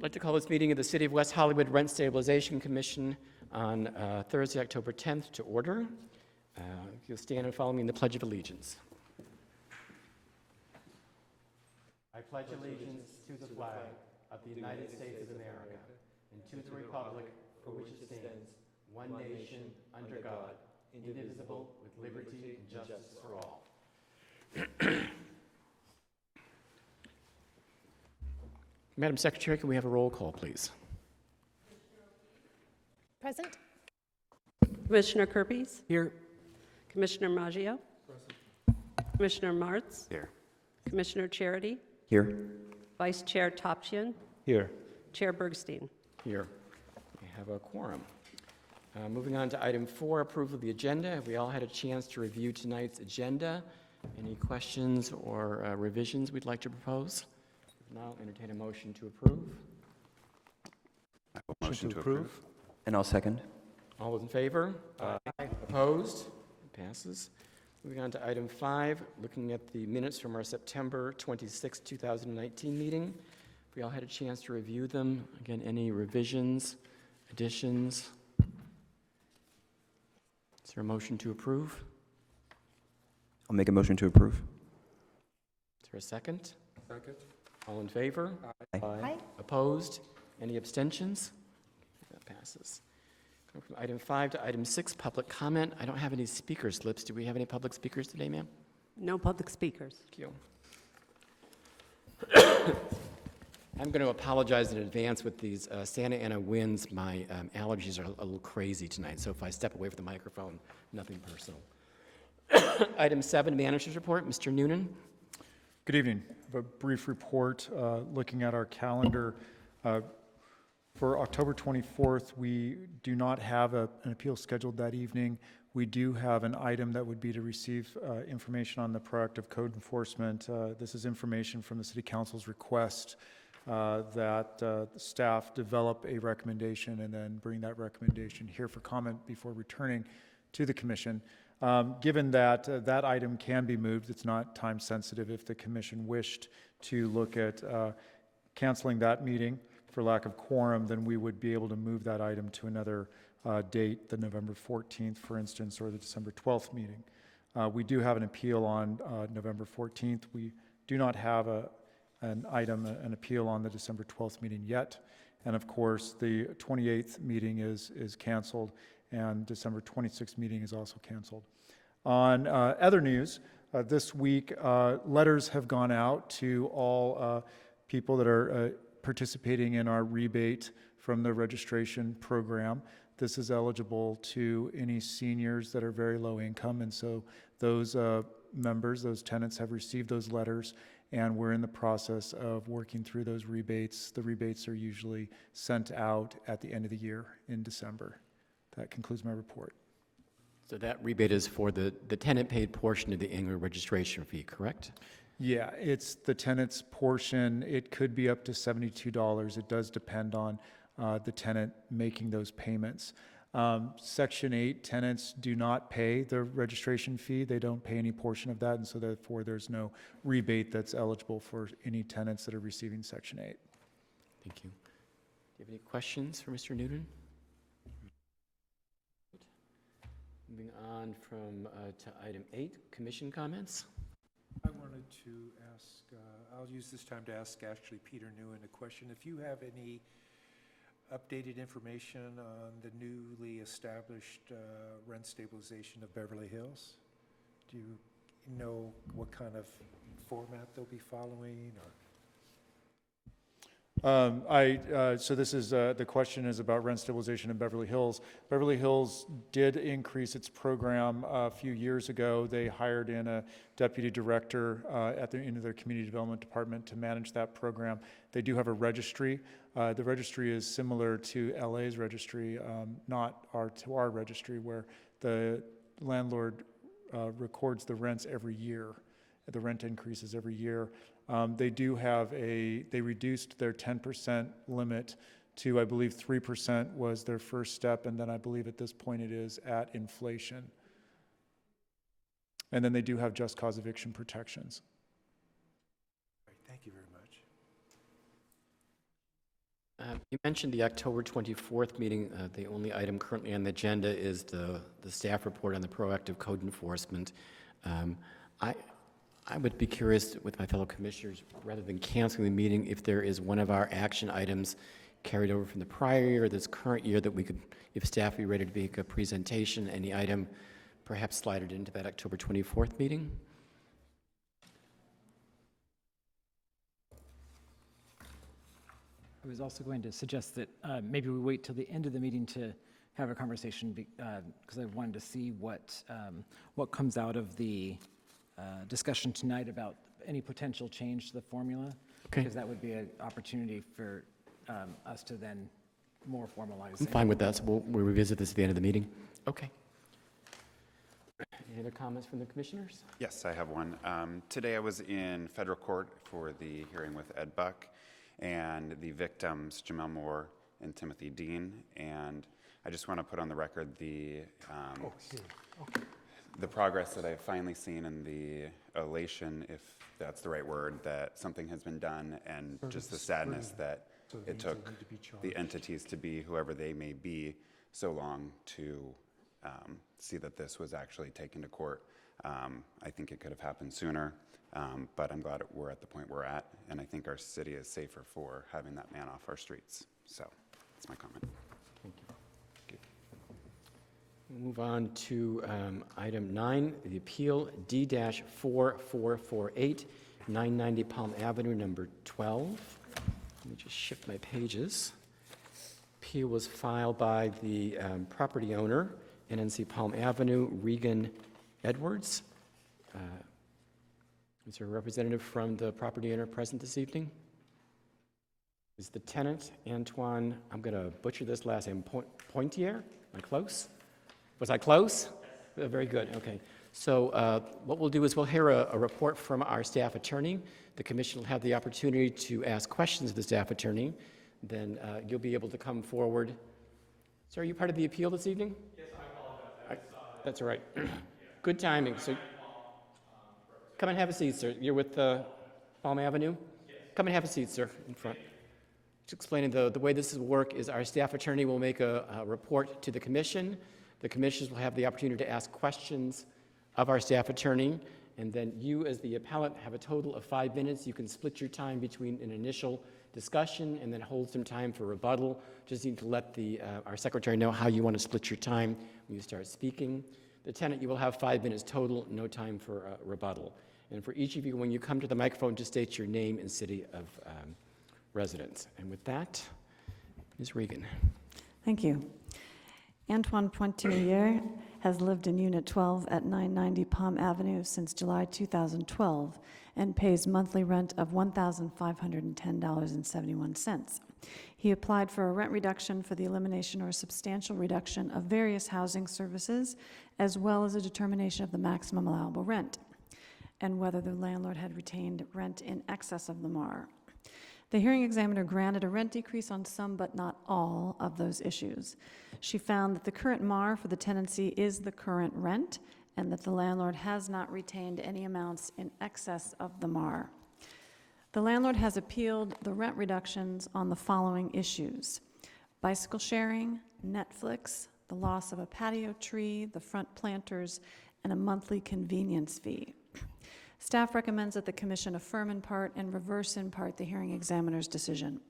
I'd like to call this meeting of the City of West Hollywood Rent Stabilization Commission on Thursday, October 10th to order. If you'll stand and follow me in the Pledge of Allegiance. I pledge allegiance to the flag of the United States of America and to the republic for which it stands, one nation, under God, indivisible, with liberty and justice for all. Madam Secretary, can we have a roll call, please? Present. Commissioner Kirby's? Here. Commissioner Maggio? Present. Commissioner Martz? Here. Commissioner Charity? Here. Vice Chair Topchian? Here. Chair Bergstein? Here. We have a quorum. Moving on to item 4, approval of the agenda. Have we all had a chance to review tonight's agenda? Any questions or revisions we'd like to propose? If not, I'll entertain a motion to approve. Motion to approve. And I'll second. All those in favor? Aye. Opposed? It passes. Moving on to item 5, looking at the minutes from our September 26, 2019 meeting. We all had a chance to review them. Again, any revisions, additions? Is there a motion to approve? I'll make a motion to approve. Is there a second? Second. All in favor? Aye. Aye. Opposed? Any abstentions? That passes. Going from item 5 to item 6, public comment. I don't have any speaker slips. Do we have any public speakers today, ma'am? No public speakers. Thank you. I'm going to apologize in advance with these Santa Ana winds. My allergies are a little crazy tonight, so if I step away from the microphone, nothing personal. Item 7, Manager's Report. Mr. Noonan. Good evening. I have a brief report looking at our calendar. For October 24th, we do not have an appeal scheduled that evening. We do have an item that would be to receive information on the proactive code enforcement. This is information from the City Council's request that staff develop a recommendation and then bring that recommendation here for comment before returning to the Commission. Given that that item can be moved, it's not time sensitive. If the Commission wished to look at canceling that meeting for lack of quorum, then we would be able to move that item to another date, the November 14th, for instance, or the December 12th meeting. We do have an appeal on November 14th. We do not have an appeal on the December 12th meeting yet. And of course, the 28th meeting is canceled, and December 26th meeting is also canceled. On other news, this week, letters have gone out to all people that are participating in our rebate from the registration program. This is eligible to any seniors that are very low income, and so those members, those tenants have received those letters, and we're in the process of working through those rebates. The rebates are usually sent out at the end of the year in December. That concludes my report. So that rebate is for the tenant-paid portion of the annual registration fee, correct? Yeah, it's the tenant's portion. It could be up to $72. It does depend on the tenant making those payments. Section 8 tenants do not pay the registration fee. They don't pay any portion of that, and so therefore there's no rebate that's eligible for any tenants that are receiving Section 8. Thank you. Do you have any questions for Mr. Newton? Moving on to item 8, commission comments. I wanted to ask, I'll use this time to ask actually Peter Nguyen a question. If you have any updated information on the newly established rent stabilization of Beverly Hills, do you know what kind of format they'll be following? Or? So this is, the question is about rent stabilization in Beverly Hills. Beverly Hills did increase its program a few years ago. They hired in a deputy director into their community development department to manage that program. They do have a registry. The registry is similar to LA's registry, not to our registry, where the landlord records the rents every year. The rent increases every year. They reduced their 10% limit to, I believe, 3% was their first step, and then I believe at this point it is at inflation. And then they do have just cause eviction protections. Thank you very much. You mentioned the October 24th meeting. The only item currently on the agenda is the staff report on the proactive code enforcement. I would be curious with my fellow commissioners, rather than canceling the meeting, if there is one of our action items carried over from the prior year or this current year that we could, if staff be ready to make a presentation, any item, perhaps slide it into that October 24th meeting. I was also going to suggest that maybe we wait till the end of the meeting to have a conversation because I wanted to see what comes out of the discussion tonight about any potential change to the formula. Okay. Because that would be an opportunity for us to then more formalize. I'm fine with that, so we'll revisit this at the end of the meeting. Okay. Any other comments from the commissioners? Yes, I have one. Today I was in federal court for the hearing with Ed Buck and the victims, Jamel Moore and Timothy Dean. And I just want to put on the record the progress that I've finally seen and the elation, if that's the right word, that something has been done, and just the sadness that it took the entities to be whoever they may be so long to see that this was actually taken to court. I think it could have happened sooner, but I'm glad we're at the point we're at, and I think our city is safer for having that man off our streets. So that's my comment. Thank you. We'll move on to item 9, the appeal D-4448, 990 Palm Avenue, number 12. Let me just shift my pages. Appeal was filed by the property owner, NNC Palm Avenue, Regan Edwards. Is there a representative from the property owner present this evening? Is the tenant, Antoine, I'm going to butcher this last name, Pointier? Am I close? Was I close? Very good, okay. So what we'll do is we'll hear a report from our staff attorney. The commission will have the opportunity to ask questions of the staff attorney. Then you'll be able to come forward. Sir, are you part of the appeal this evening? Yes, I apologize. That's all right. Good timing. So come and have a seat, sir. You're with Palm Avenue? Yes. Come and have a seat, sir, in front. Just explaining the way this will work is our staff attorney will make a report to the commission. The commissioners will have the opportunity to ask questions of our staff attorney, and then you, as the appellant, have a total of 5 minutes. You can split your time between an initial discussion and then hold some time for rebuttal. Just need to let our secretary know how you want to split your time when you start speaking. The tenant, you will have 5 minutes total, no time for rebuttal. And for each of you, when you come to the microphone, just state your name and city of residence. And with that, Ms. Regan. Thank you. Antoine Pointinier has lived in Unit 12 at 990 Palm Avenue since July 2012 and pays monthly rent of $1,510.71. He applied for a rent reduction for the elimination or substantial reduction of various housing services, as well as a determination of the maximum allowable rent, and whether the landlord had retained rent in excess of the MAR. The hearing examiner granted a rent decrease on some but not all of those issues. She found that the current MAR for the tenancy is the current rent and that the landlord has not retained any amounts in excess of the MAR. The landlord has appealed the rent reductions on the following issues: bicycle sharing, Netflix, the loss of a patio tree, the front planters, and a monthly convenience fee. Staff recommends that the commission affirm in part and reverse in part the hearing examiner's decision.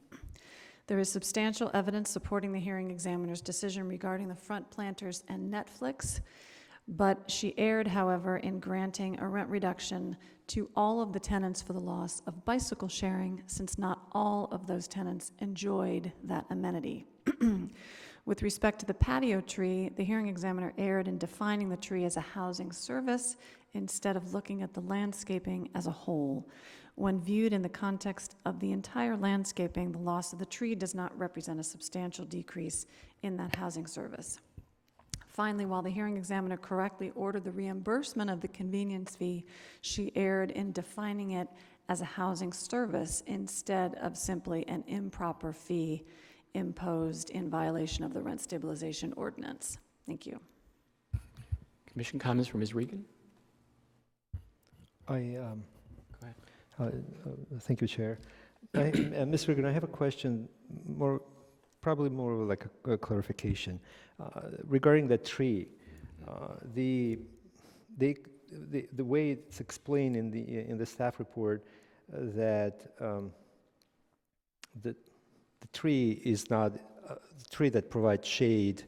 There is substantial evidence supporting the hearing examiner's decision regarding the front planters and Netflix, but she erred, however, in granting a rent reduction to all of the tenants for the loss of bicycle sharing, since not all of those tenants enjoyed that amenity. With respect to the patio tree, the hearing examiner erred in defining the tree as a housing service instead of looking at the landscaping as a whole. When viewed in the context of the entire landscaping, the loss of the tree does not represent a substantial decrease in that housing service. Finally, while the hearing examiner correctly ordered the reimbursement of the convenience fee, she erred in defining it as a housing service instead of simply an improper fee imposed in violation of the rent stabilization ordinance. Thank you. Commission comments from Ms. Regan? Go ahead. Thank you, Chair. Ms. Regan, I have a question more probably more of like a clarification. Regarding the tree, the way it's explained in the staff report, that the tree is not, the tree that provides shade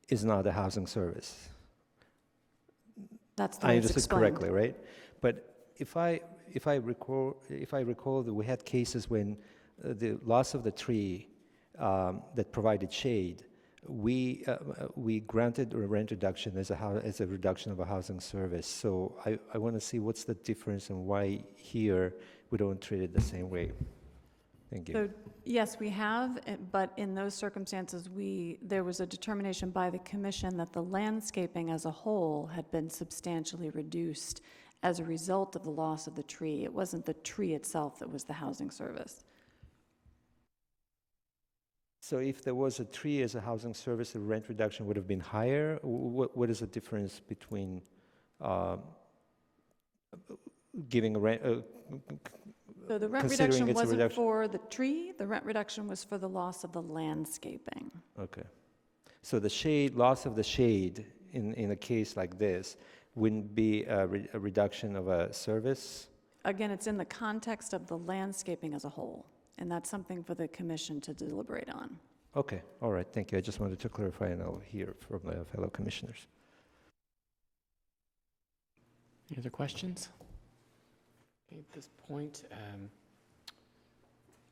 is not a housing service. That's the I way it's understood explained. correctly, right? But if I recall that we had cases when the loss of the tree that provided shade, we granted a rent reduction as a reduction of a housing service. So I want to see what's the difference and why here we don't treat it the same way. Thank you. So, yes, we have, but in those circumstances, there was a determination by the commission that the landscaping as a whole had been substantially reduced as a result of the loss of the tree. It wasn't the tree itself that was the housing service. So if there was a tree as a housing service, the rent reduction would have been higher? What is the difference between giving a rent, So the rent considering reduction it's a wasn't reduction? for the tree, the rent reduction was for the loss of the landscaping. Okay. So the shade, loss of the shade in a case like this wouldn't be a reduction of a service? Again, it's in the context of the landscaping as a whole, and that's something for the commission to deliberate on. Okay, all right, thank you. I just wanted to clarify, and I'll hear from the fellow commissioners. Any other questions? Okay, at this point,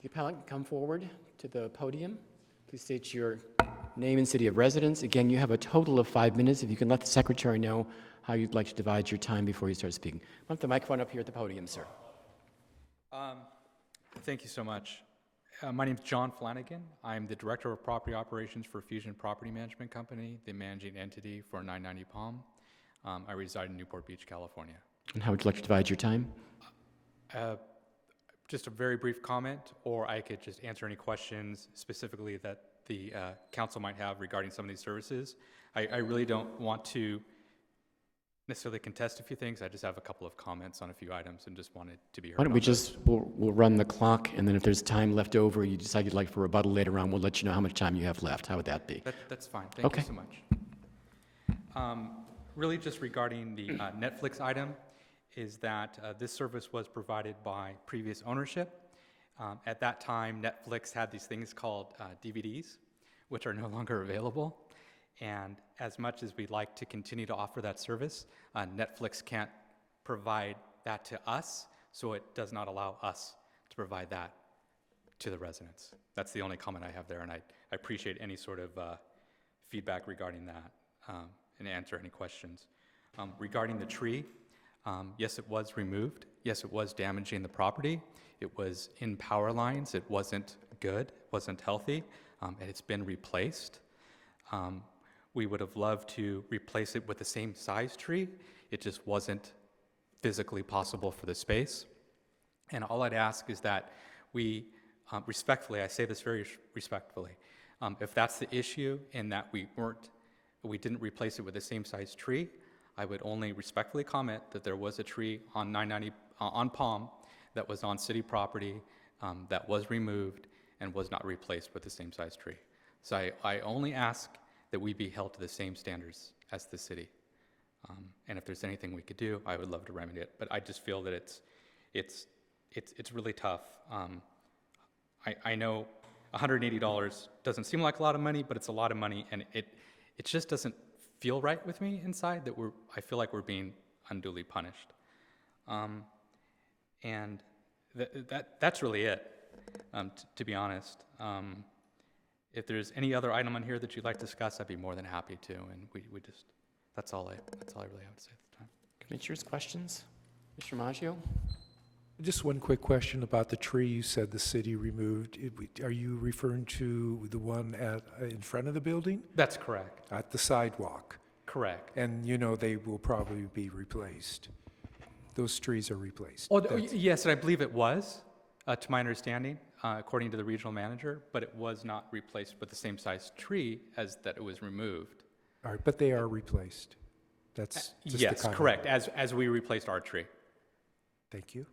the appellant can come forward to the podium. Please state your name and city of residence. Again, you have a total of 5 minutes. If you can let the secretary know how you'd like to divide your time before you start speaking. Want the microphone up here at the podium, sir. Thank you so much. My name is John Flanagan. I'm the Director of Property Operations for Fusion Property Management Company, the managing entity for 990 Palm. I reside in Newport Beach, California. And how would you like to divide your time? Just a very brief comment, or I could just answer any questions specifically that the council might have regarding some of these services. I really don't want to necessarily contest a few things. I just have a couple of comments on a few items and just wanted to be heard. Why don't we on those. just, we'll run the clock, and then if there's time left over, you decide you'd like for rebuttal later on, we'll let you know how much time you have left. How would that be? That's fine. Thank Okay. you so much. Really just regarding the Netflix item is that this service was provided by previous ownership. At that time, Netflix had these things called DVDs, which are no longer available. And as much as we'd like to continue to offer that service, Netflix can't provide that to us, so it does not allow us to provide that to the residents. That's the only comment I have there, and I appreciate any sort of feedback regarding that and answer any questions. Regarding the tree, yes, it was removed. Yes, it was damaging the property. It was in power lines. It wasn't good, wasn't healthy, and it's been replaced. We would have loved to replace it with the same size tree. It just wasn't physically possible for the space. And all I'd ask is that we respectfully, I say this very respectfully, if that's the issue in that we didn't replace it with the same size tree, I would only respectfully comment that there was a tree on 990 on Palm that was on city property that was removed and was not replaced with the same size tree. So I only ask that we be held to the same standards as the city. And if there's anything we could do, I would love to remedy it. But I just feel that it's really tough. I know $180 doesn't seem like a lot of money, but it's a lot of money, and it just doesn't feel right with me inside that I feel like we're being unduly punished. And that's really it, to be honest. If there's any other item on here that you'd like to discuss, I'd be more than happy to. And we just, that's all I really have to say at the time. Commissioners, questions? Mr. Maggio? Just one quick question about the tree you said the city removed. Are you referring to the one in front of the building? That's correct. At the sidewalk? Correct. And they will probably be replaced. Those trees are replaced. Oh, yes, and I believe it was, to my understanding, according to the regional manager, but it was not replaced with the same size tree as that it was removed. All right, but they are replaced. That's just yes, the comment. correct, as we replaced our tree. Thank you.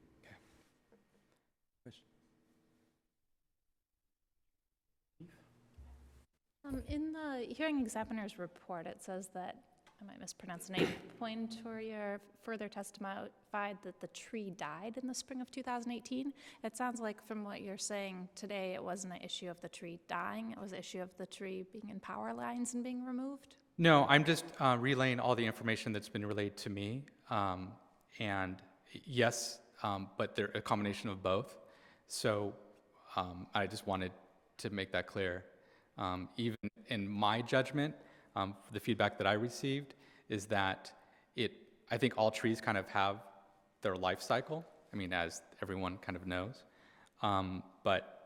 In the hearing examiner's report, it says that, I might mispronounce the name, Pointorier further testified that the tree died in the spring of 2018. It sounds like from what you're saying today, it wasn't an issue of the tree dying, it was an issue of the tree being in power lines and being removed? No, I'm just relaying all the information that's been relayed to me. And yes, but they're a combination of both. So I just wanted to make that clear. Even in my judgment, the feedback that I received is that I think all trees kind of have their life cycle. I mean, as everyone kind of knows. But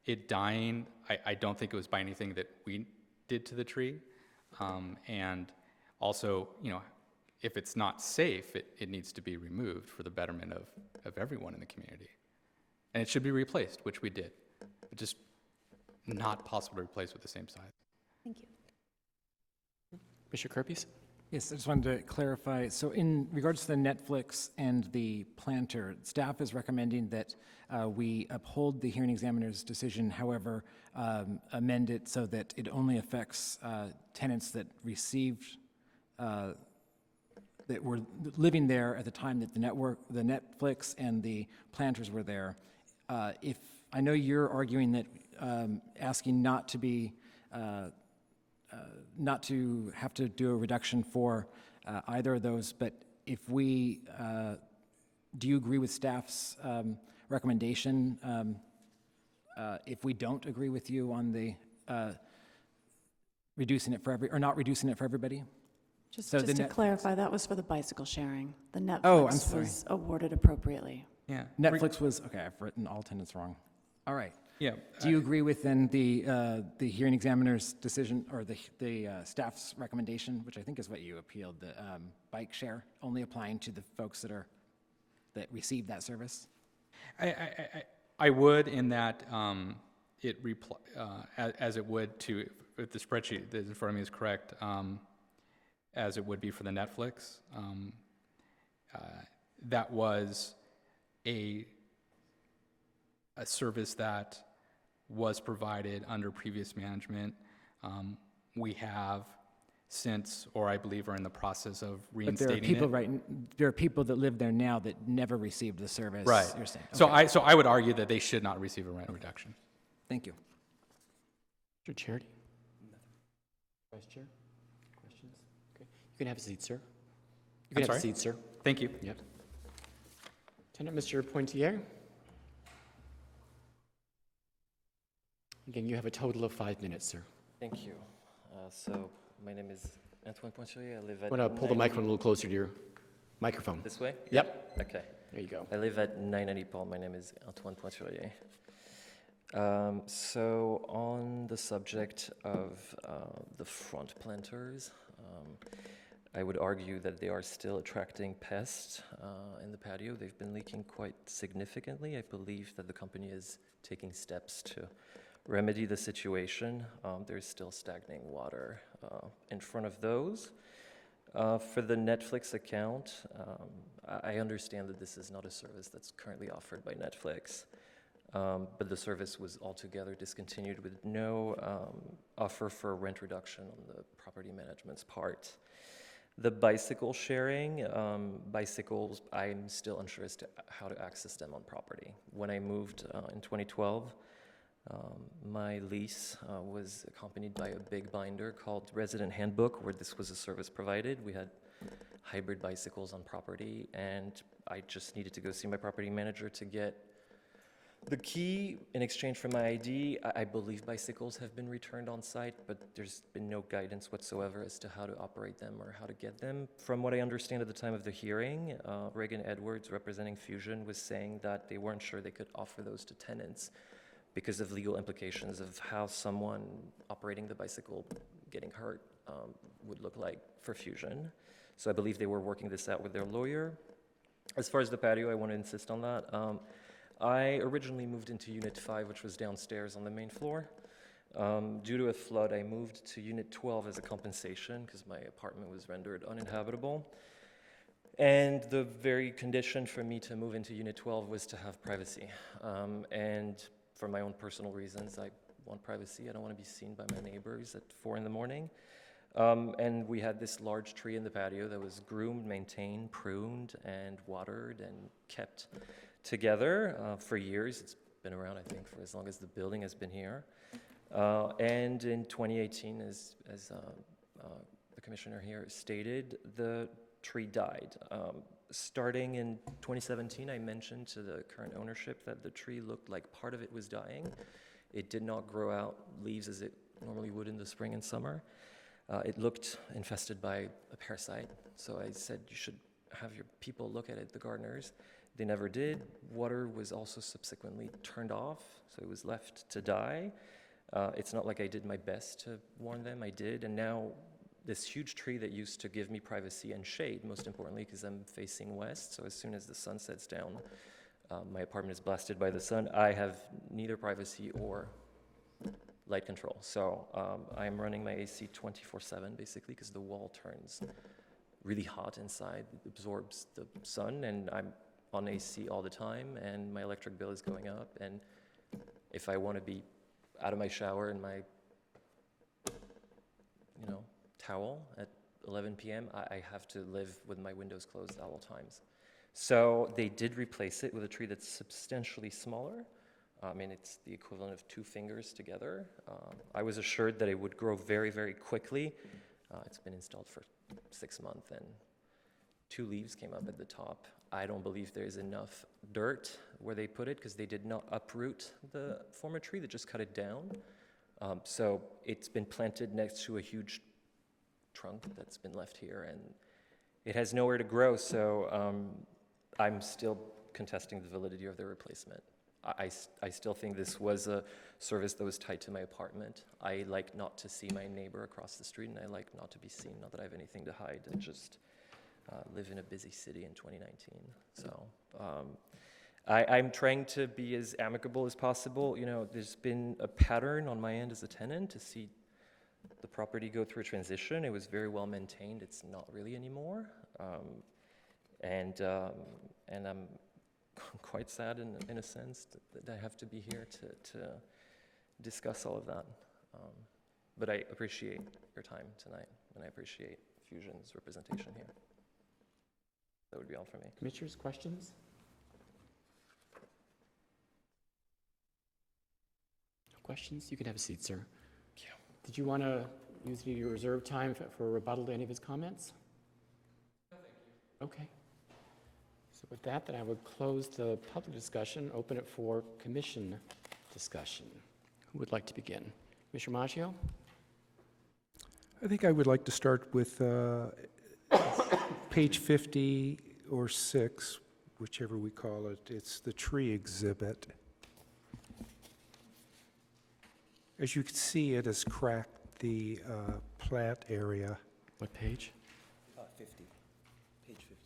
it dying, I don't think it was by anything that we did to the tree. And also, if it's not safe, it needs to be removed for the betterment of everyone in the community. And it should be replaced, which we did. It's just not possible to replace with the same size. Thank you. Mr. Kerpies? Yes, I just wanted to clarify. So in regards to the Netflix and the planter, staff is recommending that we uphold the hearing examiner's decision, however, amend it so that it only affects tenants that received, that were living there at the time that the Netflix and the planters were there. If I know you're arguing that asking not to be not to have to do a reduction for either of those, but if we, do you agree with staff's recommendation? If we don't agree with you on the reducing it for or not reducing it for everybody? Just So to the clarify, that was for the bicycle sharing. The Netflix Oh, I'm sorry. was awarded appropriately. Yeah. Netflix was, okay, I've written all tenants wrong. All right. Yeah. Do you agree with then the hearing examiner's decision or the staff's recommendation, which I think is what you appealed, the bike share only applying to the folks that receive that service? I would, in that as it would to, if the spreadsheet that is in front of me is correct, as it would be for the Netflix. That was a service that was provided under previous management. We have since, or I believe are in the process of But there are reinstating people, it. right, there are people that live there now that never received the service. Right. You're saying. So Okay. I would argue that they should not receive a rent reduction. Thank you. Mr. Charity? Vice Chair? Questions? Okay. You can have a seat, sir. You can I'm have a sorry? seat, sir. Thank you. Yep. Tenant, Mr. Pointier? Again, you have a total of 5 minutes, sir. Thank you. So my name is Antoine Pointier. I live at. Want to pull the microphone a little closer to your microphone? This way? Yep. Okay. There you go. I live at 990 Paul. My name is Antoine Pointier. So on the subject of the front planters, I would argue that they are still attracting pests in the patio. They've been leaking quite significantly. I believe that the company is taking steps to remedy the situation. There's still stagnating water in front of those. For the Netflix account, I understand that this is not a service that's currently offered by Netflix, but the service was altogether discontinued with no offer for a rent reduction on the property management's part. The bicycle sharing, bicycles, I'm still unsure as to how to access them on property. When I moved in 2012, my lease was accompanied by a big binder called Resident Handbook, where this was a service provided. We had hybrid bicycles on property, and I just needed to go see my property manager to get the key in exchange for my ID. I believe bicycles have been returned on site, but there's been no guidance whatsoever as to how to operate them or how to get them. From what I understand at the time of the hearing, Reagan Edwards, representing Fusion, was saying that they weren't sure they could offer those to tenants because of legal implications of how someone operating the bicycle getting hurt would look like for Fusion. So I believe they were working this out with their lawyer. As far as the patio, I want to insist on that. I originally moved into Unit 5, which was downstairs on the main floor. Due to a flood, I moved to Unit 12 as a compensation because my apartment was rendered uninhabitable. And the very condition for me to move into Unit 12 was to have privacy. And for my own personal reasons, I want privacy. I don't want to be seen by my neighbors at 4 in the morning. And we had this large tree in the patio that was groomed, maintained, pruned, and watered and kept together for years. It's been around, I think, for as long as the building has been here. And in 2018, as the commissioner here stated, the tree died. Starting in 2017, I mentioned to the current ownership that the tree looked like part of it was dying. It did not grow out leaves as it normally would in the spring and summer. It looked infested by a parasite, so I said you should have your people look at it, the gardeners. They never did. Water was also subsequently turned off, so it was left to die. It's not like I did my best to warn them, I did, and now this huge tree that used to give me privacy and shade, most importantly because I'm facing west, so as soon as the sun sets down, my apartment is blasted by the sun. I have neither privacy or light control. So I'm running my AC 24/7 basically because the wall turns really hot inside, it absorbs the sun, and I'm on AC all the time, and my electric bill is going up. And if I want to be out of my shower in my, towel at 11 p.m., I have to live with my windows closed at all times. So they did replace it with a tree that's substantially smaller. It's the equivalent of 2 fingers together. I was assured that it would grow very, very quickly. It's been installed for 6 months, and 2 leaves came up at the top. I don't believe there's enough dirt where they put it because they did not uproot the former tree, they just cut it down. So it's been planted next to a huge trunk that's been left here, and it has nowhere to grow, so I'm still contesting the validity of the replacement. I still think this was a service that was tied to my apartment. I like not to see my neighbor across the street, and I like not to be seen. Not that I have anything to hide. I just live in a busy city in 2019. So I'm trying to be as amicable as possible. There's been a pattern on my end as a tenant to see the property go through a transition. It was very well maintained. It's not really anymore. And I'm quite sad in a sense that I have to be here to discuss all of that. But I appreciate your time tonight, and I appreciate Fusion's representation here. That would be all for me. Commissioners, questions? No questions? You can have a seat, sir. Thank you. Did you want to use any of your reserved time for a rebuttal to any of his comments? No, thank you. Okay. So with that, then I would close the public discussion, open it for commission discussion. Who would like to begin? Commissioner Maggio? I think I would like to start with page 50 or 6, whichever we call it. It's the tree exhibit. As you can see, it has cracked the plant area. What page? 50. Page 50.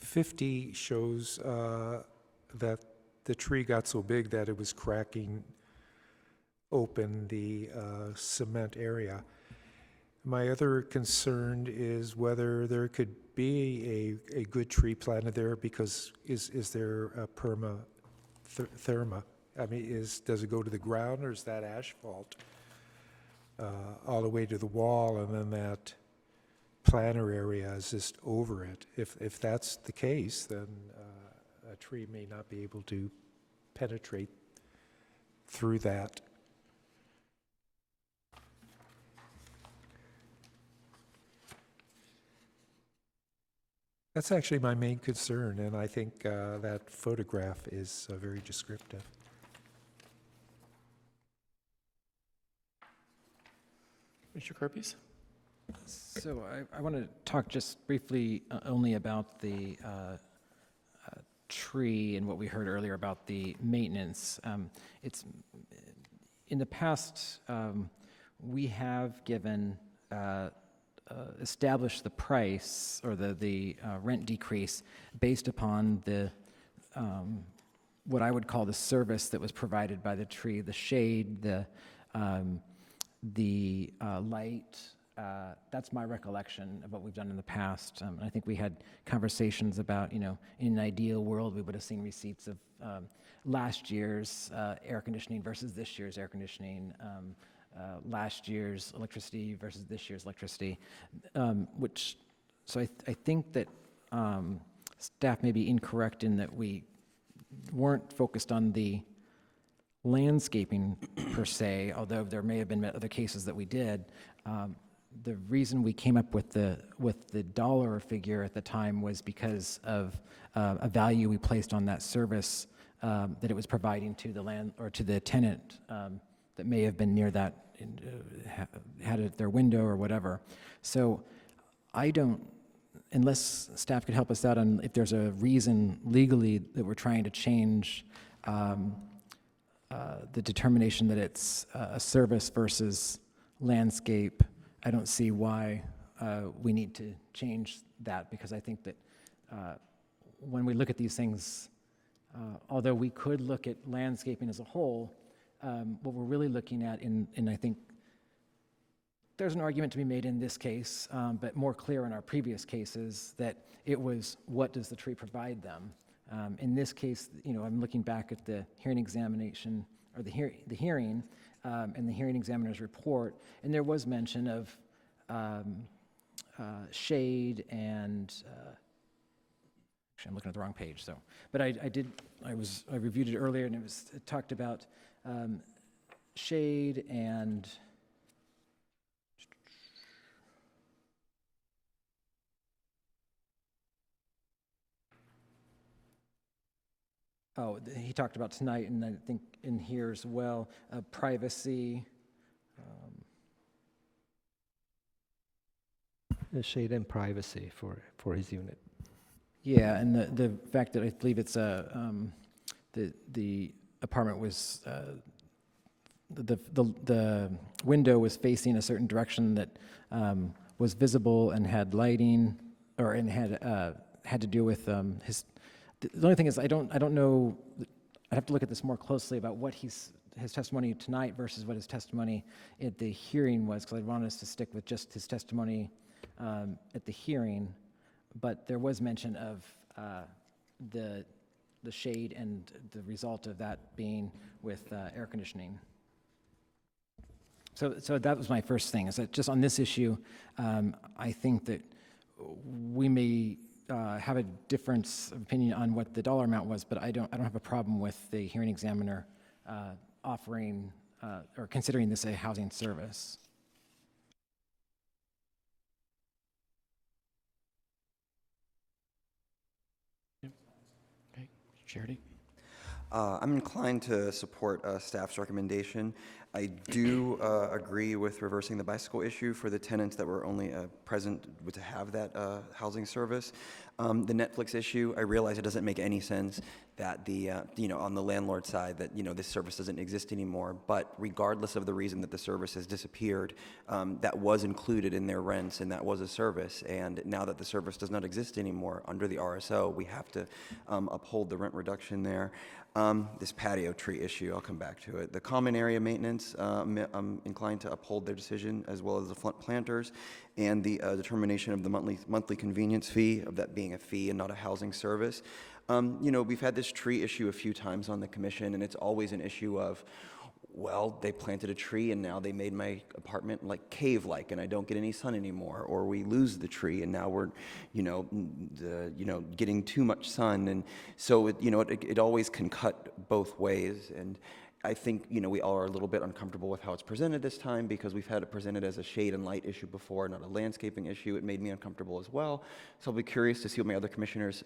50 shows that the tree got so big that it was cracking open the cement area. My other concern is whether there could be a good tree planted there, because is there a therma? Does it go to the ground, or is that asphalt all the way to the wall, and then that planter area is just over it? If that's the case, then a tree may not be able to penetrate through that. That's actually my main concern, and I think that photograph is very descriptive. Commissioner Kirpies? So I want to talk just briefly only about the tree and what we heard earlier about the maintenance. It's in the past, we have given established the price or the rent decrease based upon the what I would call the service that was provided by the tree, the shade, the light, that's my recollection of what we've done in the past. And I think we had conversations about, in an ideal world, we would have seen receipts of last year's air conditioning versus this year's air conditioning, last year's electricity versus this year's electricity, so I think that staff may be incorrect in that we weren't focused on the landscaping per se, although there may have been other cases that we did. The reason we came up with the dollar figure at the time was because of a value we placed on that service that it was providing to the land or to the tenant that may have been near that, had it at their window or whatever. So I don't, unless staff could help us out on if there's a reason legally that we're trying to change the determination that it's a service versus landscape, I don't see why we need to change that, because I think that when we look at these things, although we could look at landscaping as a whole, what we're really looking at, and I think there's an argument to be made in this case, but more clear in our previous cases, that it was what does the tree provide them. In this case, I'm looking back at the hearing examination, or the hearing, and the hearing examiner's report, and there was mention of shade and, actually I'm looking at the wrong page, so, but I reviewed it earlier, and it talked about shade and, he talked about tonight, and I think in here as well, privacy. The shade and privacy for his unit. Yeah, and the fact that I believe it's the apartment was, the window was facing a certain direction that was visible and had lighting, and had to do with his. The only thing is, I don't know. I'd have to look at this more closely about what his testimony tonight versus what his testimony at the hearing was, because I wanted us to stick with just his testimony at the hearing. But there was mention of the shade and the result of that being with air conditioning. So that was my first thing, is that just on this issue, I think that we may have a difference of opinion on what the dollar amount was, but I don't have a problem with the hearing examiner offering or considering this a housing service. Okay, Charity? I'm inclined to support staff's recommendation. I do agree with reversing the bicycle issue for the tenants that were only present to have that housing service. The Netflix issue, I realize it doesn't make any sense that on the landlord side that, this service doesn't exist anymore, but regardless of the reason that the service has disappeared, that was included in their rents, and that was a service, and now that the service does not exist anymore under the RSO, we have to uphold the rent reduction there. This patio tree issue, I'll come back to it. The common area maintenance, I'm inclined to uphold their decision, as well as the front planters, and the determination of the monthly convenience fee, of that being a fee and not a housing service. We've had this tree issue a few times on the commission, and it's always an issue of, well, they planted a tree and now they made my apartment like cave-like and I don't get any sun anymore, or we lose the tree and now we're, getting too much sun, and so it always can cut both ways. And I think we all are a little bit uncomfortable with how it's presented this time, because we've had it presented as a shade and light issue before, not a landscaping issue. It made me uncomfortable as well. So I'll be curious to see what my other commissioners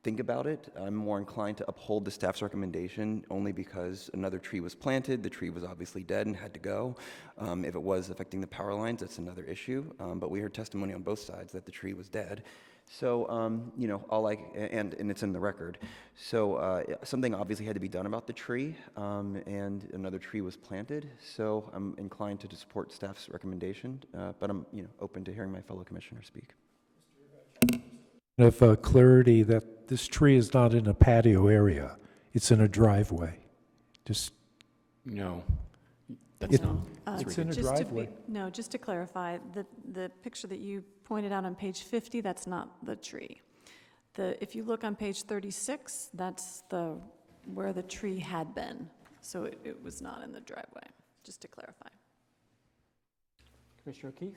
think about it. I'm more inclined to uphold the staff's recommendation, only because another tree was planted. The tree was obviously dead and had to go. If it was affecting the power lines, that's another issue. But we heard testimony on both sides that the tree was dead. So, and it's in the record. So something obviously had to be done about the tree, and another tree was planted. So I'm inclined to support staff's recommendation, but I'm open to hearing my fellow commissioners speak. Of clarity that this tree is not in a patio area, it's in a driveway. Just No, that's not. It's in a Just to be- driveway. No, just to clarify, the picture that you pointed out on page 50, that's not the tree. If you look on page 36, that's where the tree had been. So it was not in the driveway, just to clarify. Commissioner O'Keefe?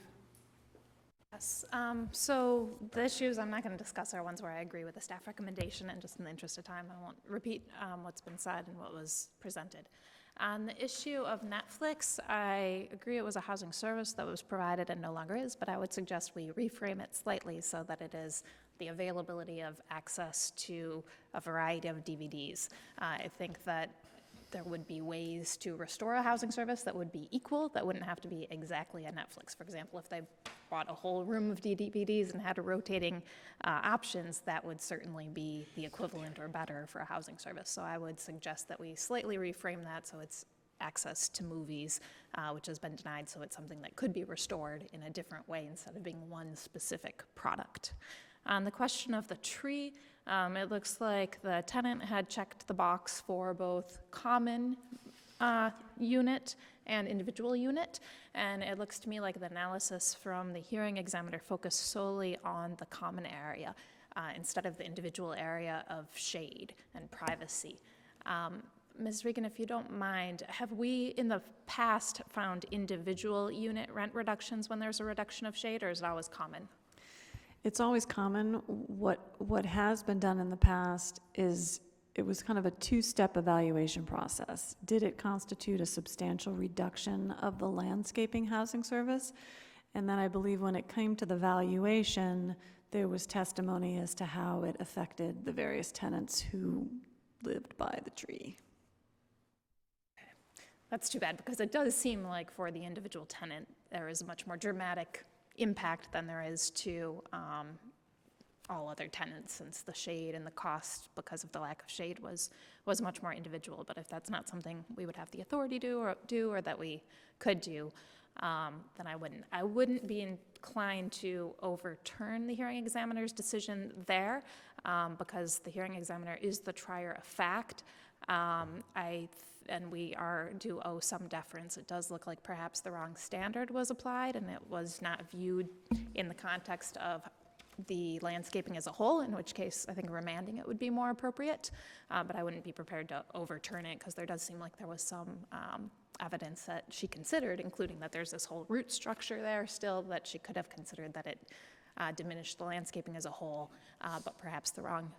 Yes, so the issues I'm not going to discuss are ones where I agree with the staff recommendation, and just in the interest of time, I won't repeat what's been said and what was presented. On the issue of Netflix, I agree it was a housing service that was provided and no longer is, but I would suggest we reframe it slightly so that it is the availability of access to a variety of DVDs. I think that there would be ways to restore a housing service that would be equal, that wouldn't have to be exactly a Netflix. For example, if they bought a whole room of DVDs and had a rotating options, that would certainly be the equivalent or better for a housing service. So I would suggest that we slightly reframe that so it's access to movies, which has been denied, so it's something that could be restored in a different way instead of being one specific product. On the question of the tree, it looks like the tenant had checked the box for both common unit and individual unit, and it looks to me like the analysis from the hearing examiner focused solely on the common area instead of the individual area of shade and privacy. Ms. Regan, if you don't mind, have we in the past found individual unit rent reductions when there's a reduction of shade, or is it always common? It's always common. What has been done in the past is it was kind of a two-step evaluation process. Did it constitute a substantial reduction of the landscaping housing service? And then I believe when it came to the valuation, there was testimony as to how it affected the various tenants who lived by the tree. That's too bad, because it does seem like for the individual tenant, there is a much more dramatic impact than there is to all other tenants, since the shade and the cost because of the lack of shade was much more individual. But if that's not something we would have the authority to do or that we could do, then I wouldn't be inclined to overturn the hearing examiner's decision there, because the hearing examiner is the trier of fact. And we do owe some deference. It does look like perhaps the wrong standard was applied, and it was not viewed in the context of the landscaping as a whole, in which case I think remanding it would be more appropriate. But I wouldn't be prepared to overturn it, because there does seem like there was some evidence that she considered, including that there's this whole root structure there still, that she could have considered that it diminished the landscaping as a whole, but perhaps the wrong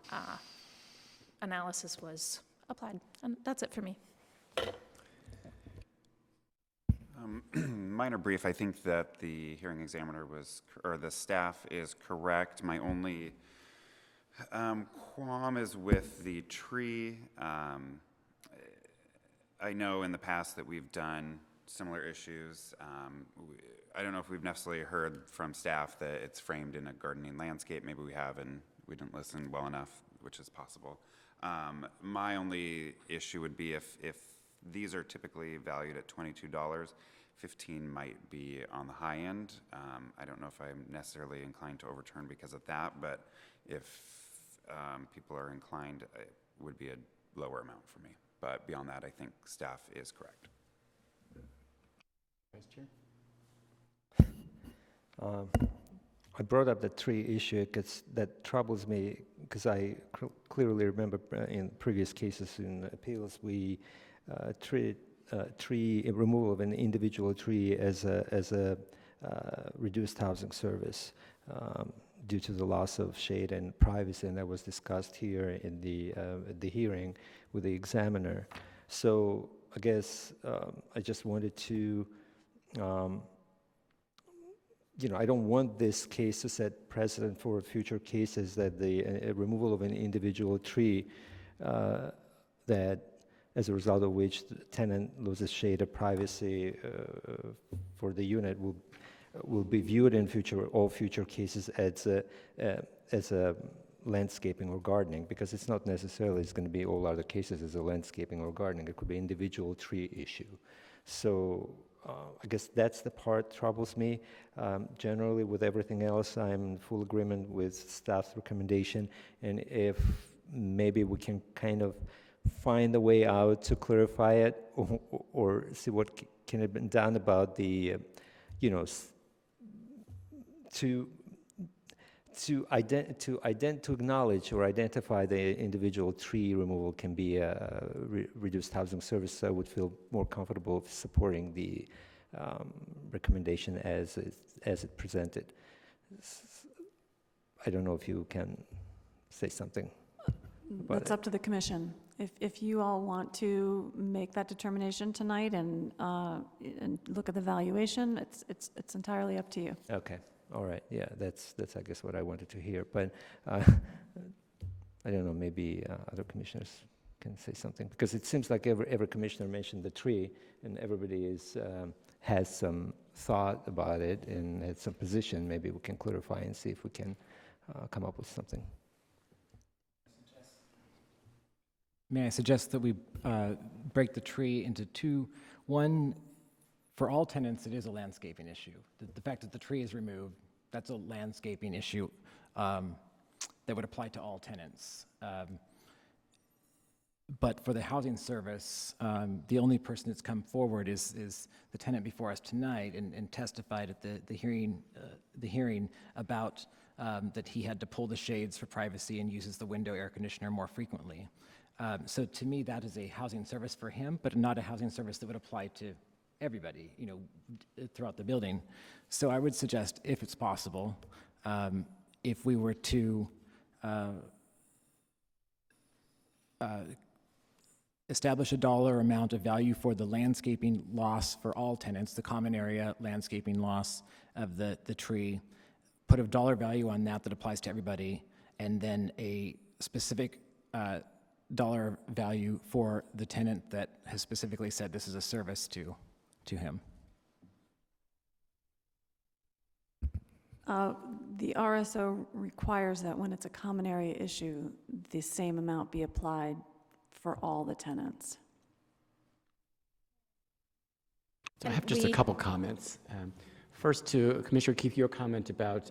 analysis was applied. And that's it for me. Minor brief, I think that the hearing examiner or the staff is correct. My only qualm is with the tree. I know in the past that we've done similar issues. I don't know if we've necessarily heard from staff that it's framed in a gardening landscape. Maybe we have and we didn't listen well enough, which is possible. My only issue would be if these are typically valued at $22, $15 might be on the high end. I don't know if I'm necessarily inclined to overturn because of that, but if people are inclined, it would be a lower amount for me. But beyond that, I think staff is correct. Vice Chair? I brought up the tree issue because that troubles me, because I clearly remember in previous cases in appeals, we treated removal of an individual tree as a reduced housing service due to the loss of shade and privacy, and that was discussed here in the hearing with the examiner. So I guess I just wanted to, I don't want this case to set precedent for future cases that the removal of an individual tree that as a result of which the tenant loses shade or privacy for the unit will be viewed in all future cases as a landscaping or gardening, because it's not necessarily it's going to be all other cases as a landscaping or gardening. It could be individual tree issue. So I guess that's the part troubles me. Generally, with everything else, I'm in full agreement with staff's recommendation, and if maybe we can kind of find a way out to clarify it, or see what can have been done about the, you know, to acknowledge or identify the individual tree removal can be a reduced housing service. So I would feel more comfortable supporting the recommendation as it presented. I don't know if you can say something about That's it. up to the commission. If you all want to make that determination tonight and look at the valuation, it's entirely up to you. Okay, all right, yeah, that's I guess what I wanted to hear, but I don't know, maybe other commissioners can say something, because it seems like every commissioner mentioned the tree, and everybody has some thought about it and had some position. Maybe we can clarify and see if we can come up with something. May I suggest that we break the tree into two? One, for all tenants, it is a landscaping issue. The fact that the tree is removed, that's a landscaping issue that would apply to all tenants. But for the housing service, the only person that's come forward is the tenant before us tonight, and testified at the hearing about that he had to pull the shades for privacy and uses the window air conditioner more frequently. So to me, that is a housing service for him, but not a housing service that would apply to everybody, you know, throughout the building. So I would suggest, if it's possible, if we were to establish a dollar amount of value for the landscaping loss for all tenants, the common area landscaping loss of the tree, put a dollar value on that applies to everybody, and then a specific dollar value for the tenant that has specifically said this is a service to him. The RSO requires that when it's a common area issue, the same amount be applied for all the tenants. So I have just a couple comments. First, to Commissioner Keith, your comment about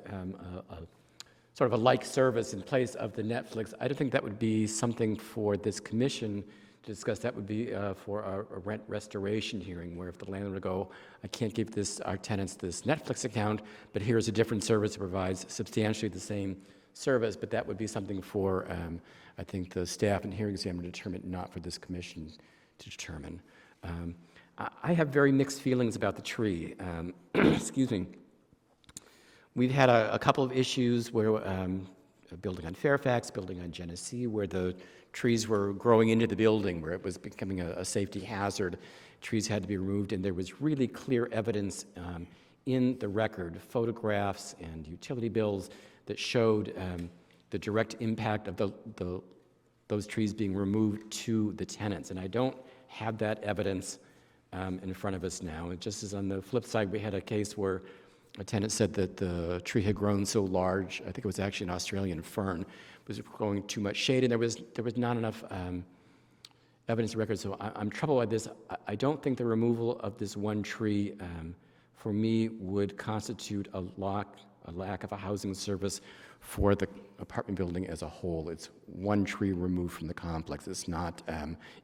sort of a like service in place of the Netflix. I don't think that would be something for this commission to discuss. That would be for a rent restoration hearing, where if the landlord would go, I can't give our tenants this Netflix account, but here's a different service that provides substantially the same service. But that would be something for, I think, the staff and hearing examiner to determine, not for this commission to determine. I have very mixed feelings about the tree. Excuse me. We've had a couple of issues where a building on Fairfax, building on Genesee, where the trees were growing into the building, where it was becoming a safety hazard. Trees had to be removed, and there was really clear evidence in the record, photographs and utility bills, that showed the direct impact of those trees being removed to the tenants. And I don't have that evidence in front of us now. It just as on the flip side, we had a case where a tenant said that the tree had grown so large, I think it was actually an Australian fern, was growing too much shade, and there was not enough evidence record. So I'm troubled by this. I don't think the removal of this one tree, for me, would constitute a lack of a housing service for the apartment building as a whole. It's one tree removed from the complex. It's not,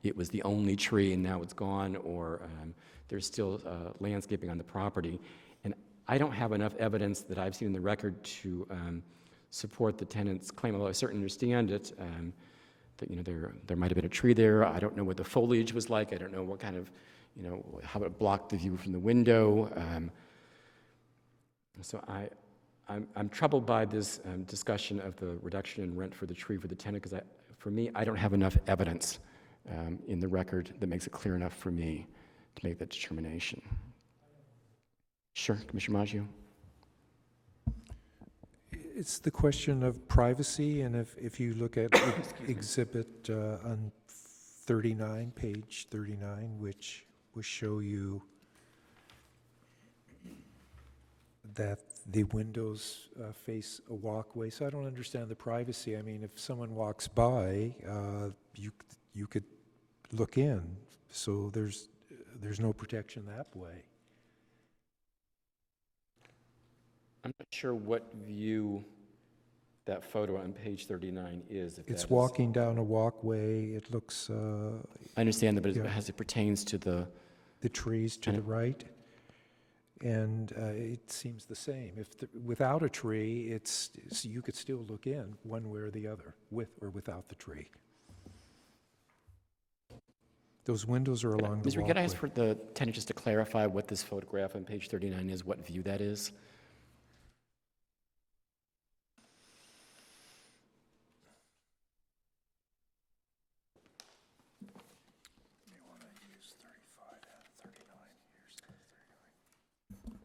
it was the only tree and now it's gone, or there's still landscaping on the property. And I don't have enough evidence that I've seen in the record to support the tenant's claim, although I certainly understand it, that, you know, there might have been a tree there. I don't know what the foliage was like. I don't know what kind of, you know, how it blocked the view from the window. So I'm troubled by this discussion of the reduction in rent for the tree for the tenant, because for me, I don't have enough evidence in the record that makes it clear enough for me to make that determination. Sure, Commissioner Maggio. It's the question of privacy, and if you look at exhibit on 39, page 39, which will show you that the windows face a walkway. So I don't understand the privacy. I mean, if someone walks by, you could look in. So there's no protection that way. I'm not sure what view that photo on page 39 is. If It's that is- walking down a walkway. It looks, I understand that, but Yeah. as it pertains to the, the trees to the right, and it seems the same. Without a tree, you could still look in one way or the other, with or without the tree. Those windows are along the Ms. Reed, could I ask walkway. for the tenant just to clarify what this photograph on page 39 is, what view that is?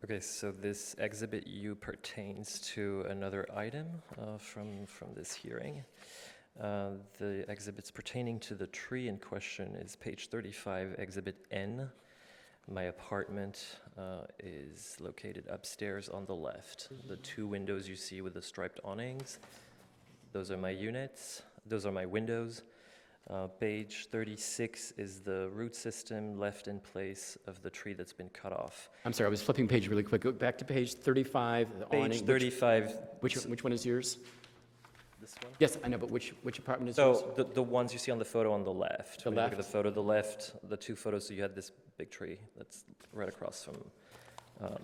Okay, so this Exhibit U pertains to another item from this hearing. The exhibits pertaining to the tree in question is page 35, Exhibit N. My apartment is located upstairs on the left. The two windows you see with the striped awnings, those are my units, those are my windows. Page 36 is the root system left in place of the tree that's been cut off. I'm sorry, I was flipping page really quick. Go back to page 35, the awning. Page 35. Which one is yours? This one? Yes, I know, but which apartment is yours? So the ones you see on the photo on the left. The When you look at left? the photo, the left, the two photos, so you had this big tree that's right across from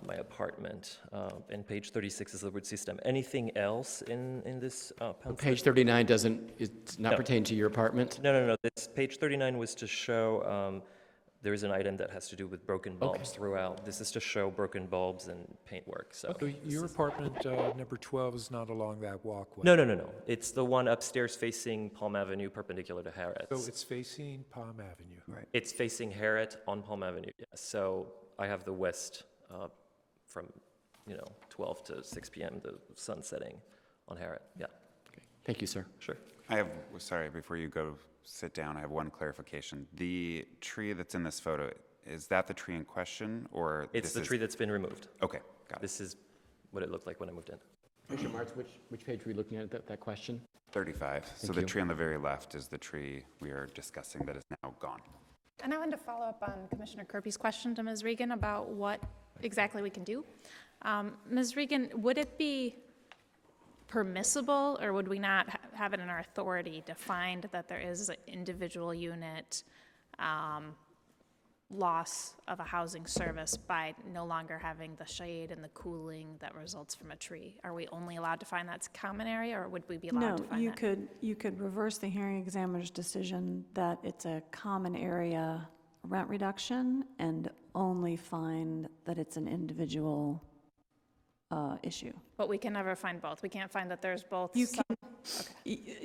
my apartment. And page 36 is the root system. Anything else in this pamphlet? Page 39 it's not No. pertain to your apartment? No. This page 39 was to show there is an item that has to do with broken bulbs throughout. This is to show broken bulbs and paintwork. So So your apartment, number 12, is not along that walkway? no. It's the one upstairs facing Palm Avenue, perpendicular to Harrod. So it's facing Palm Avenue? Right. It's facing Harrod on Palm Avenue. Yes. So I have the west from 12 to 6 p.m. the sun setting on Harrod. Yeah. Thank you, sir. Sure. Sorry, before you go sit down, I have one clarification. The tree that's in this photo, is that the tree in question, or? It's the tree that's been removed. Okay, got it. This is what it looked like when I moved in. Commissioner Marks, which page were you looking at, that question? 35. So Thank the you. tree on the very left is the tree we are discussing that is now gone. And I wanted to follow up on Commissioner Kirby's question to Ms. Regan about what exactly we can do. Ms. Regan, would it be permissible, or would we not have it in our authority to find that there is an individual unit loss of a housing service by no longer having the shade and the cooling that results from a tree? Are we only allowed to find that's common area, or would we be allowed to No, find that? you could reverse the hearing examiner's decision that it's a common area rent reduction and only find that it's an individual issue. But we can never find both. We can't find that there's both. You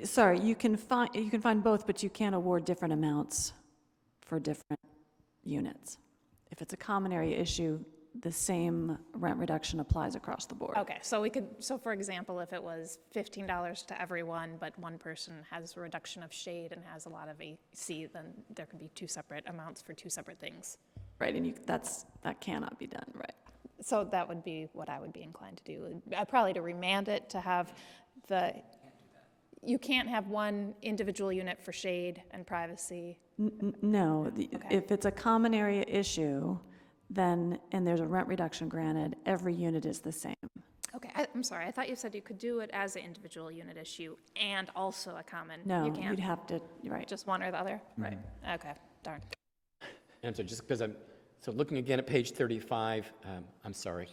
Sorry, you can find both, but you can't award different amounts for different units. If it's a common area issue, the same rent reduction applies across the board. Okay, so for example, if it was $15 to everyone, but one person has a reduction of shade and has a lot of AC, then there could be two separate amounts for two separate things. Right, and that cannot be done, right? So that would be what I would be inclined to do. Probably to remand it, to have you can't have one individual unit for shade and privacy. No, if it's a common area issue, then, and there's a rent reduction granted, every unit is the same. Okay, I'm sorry, I thought you said you could do it as an individual unit issue and also a common. No, You can't, you'd have to, right. just one or the other? Right, okay, darn. And so just because so looking again at page 35, I'm sorry,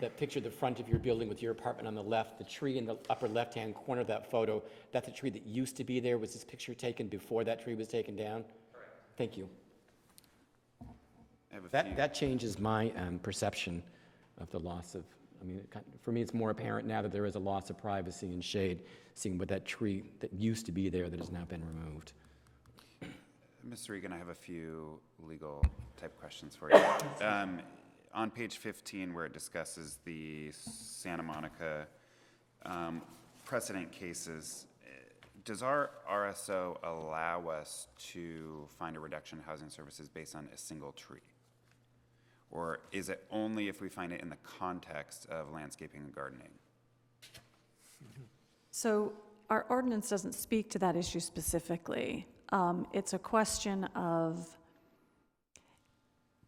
that picture of the front of your building with your apartment on the left, the tree in the upper left-hand corner of that photo, that's a tree that used to be there. Was this picture taken before that tree was taken down? Correct. Thank you. That changes my perception of the loss of, for me, it's more apparent now that there is a loss of privacy and shade, seeing what that tree that used to be there that has now been removed. Ms. Regan, I have a few legal type questions for you. On page 15, where it discusses the Santa Monica precedent cases, does our RSO allow us to find a reduction in housing services based on a single tree? Or is it only if we find it in the context of landscaping and gardening? So our ordinance doesn't speak to that issue specifically. It's a question of,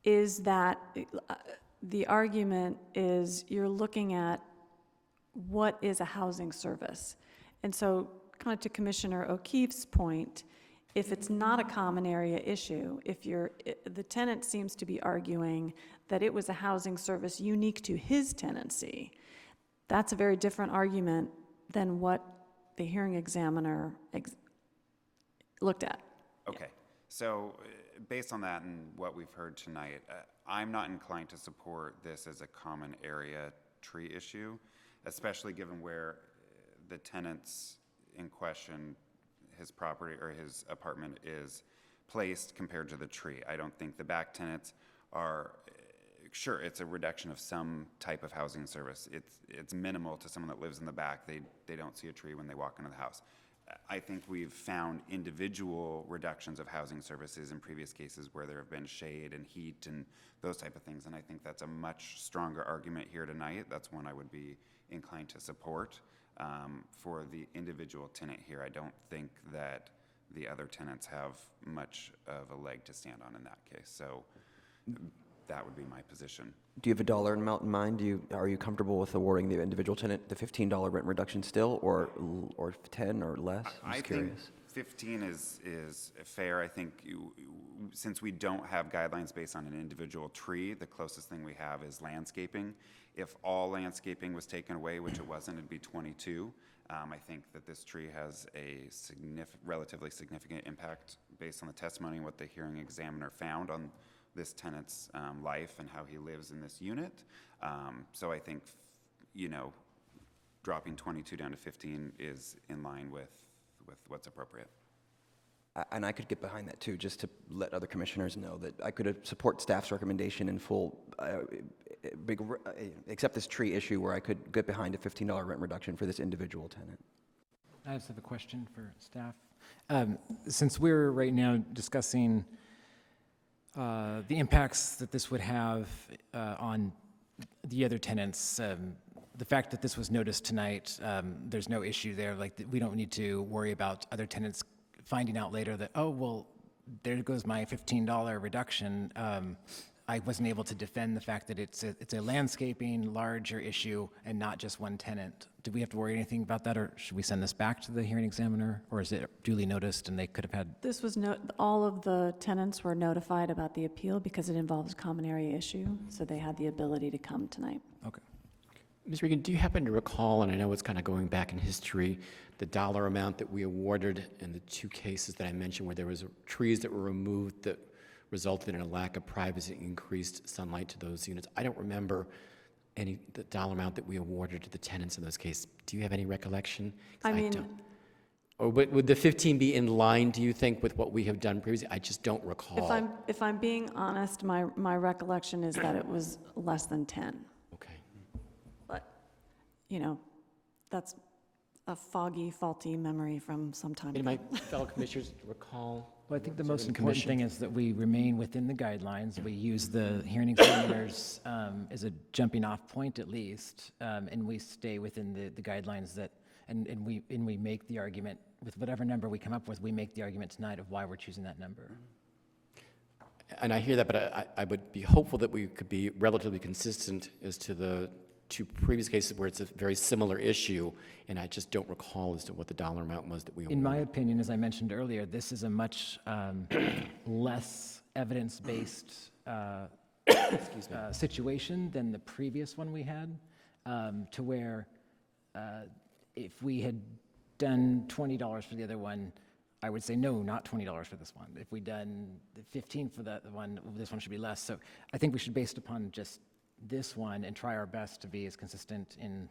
is that, the argument is you're looking at what is a housing service? And so, kind of to Commissioner O'Keefe's point, if it's not a common area issue, the tenant seems to be arguing that it was a housing service unique to his tenancy, that's a very different argument than what the hearing examiner looked at. Okay, so based on that and what we've heard tonight, I'm not inclined to support this as a common area tree issue, especially given where the tenants in question, his property or his apartment is placed compared to the tree. I don't think the back tenants are, sure, it's a reduction of some type of housing service. It's minimal to someone that lives in the back. They don't see a tree when they walk into the house. I think we've found individual reductions of housing services in previous cases where there have been shade and heat and those type of things, and I think that's a much stronger argument here tonight. That's one I would be inclined to support. For the individual tenant here, I don't think that the other tenants have much of a leg to stand on in that case. So that would be my position. Do you have a dollar amount in mind? Are you comfortable with awarding the individual tenant the $15 rent reduction still, or 10 or less? I'm just curious. Think 15 is fair. I think since we don't have guidelines based on an individual tree, the closest thing we have is landscaping. If all landscaping was taken away, which it wasn't, it'd be 22. I think that this tree has a relatively significant impact based on the testimony and what the hearing examiner found on this tenant's life and how he lives in this unit. So I think, dropping 22 down to 15 is in line with what's appropriate. And I could get behind that too, just to let other commissioners know that I could support staff's recommendation in full, except this tree issue where I could get behind a $15 rent reduction for this individual tenant. I just have a question for staff. Since we're right now discussing the impacts that this would have on the other tenants, the fact that this was noticed tonight, there's no issue there. Like, we don't need to worry about other tenants finding out later that, oh, well, there goes my $15 reduction. I wasn't able to defend the fact that it's a landscaping larger issue and not just one tenant. Do we have to worry anything about that, or should we send this back to the hearing examiner, or is it duly noticed and they could have had? This was all of the tenants were notified about the appeal because it involves a common area issue, so they had the ability to come tonight. Okay. Ms. Regan, do you happen to recall, and I know it's kind of going back in history, the dollar amount that we awarded in the two cases that I mentioned where there was trees that were removed that resulted in a lack of privacy and increased sunlight to those units? I don't remember the dollar amount that we awarded to the tenants in those cases. Do you have any recollection? I mean, or would the 15 be in line, do you think, with what we have done previously? I just don't recall. if I'm being honest, my recollection is that it was less than 10. Okay. But, that's a foggy, faulty memory from some time Any ago. of my fellow commissioners recall? Well, I think the most Observing important commission. thing is that we remain within the guidelines. We use the hearing examiners as a jumping off point at least, and we stay within the guidelines that, and we make the argument with whatever number we come up with, we make the argument tonight of why we're choosing that number. And I hear that, but I would be hopeful that we could be relatively consistent as to the two previous cases where it's a very similar issue, and I just don't recall as to what the dollar amount was that we awarded. In my opinion, as I mentioned earlier, this is a much less evidence-based situation than the previous one we had, to where if we had done $20 for the other one, I would say, no, not $20 for this one. If we'd done $15 for that one, this one should be less. So I think we should, based upon just this one, and try our best to be as consistent in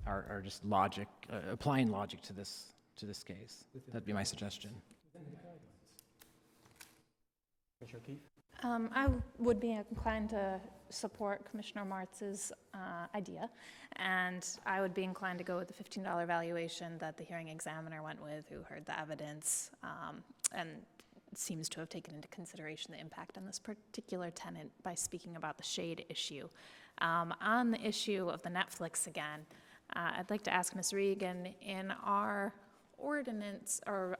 our just logic, applying logic to this case. That'd be my suggestion. Commissioner O'Keefe? I would be inclined to support Commissioner Martz's idea, and I would be inclined to go with the $15 valuation that the hearing examiner went with, who heard the evidence, and seems to have taken into consideration the impact on this particular tenant by speaking about the shade issue. On the issue of the Netflix again, I'd like to ask Ms. Regan, in our ordinance, or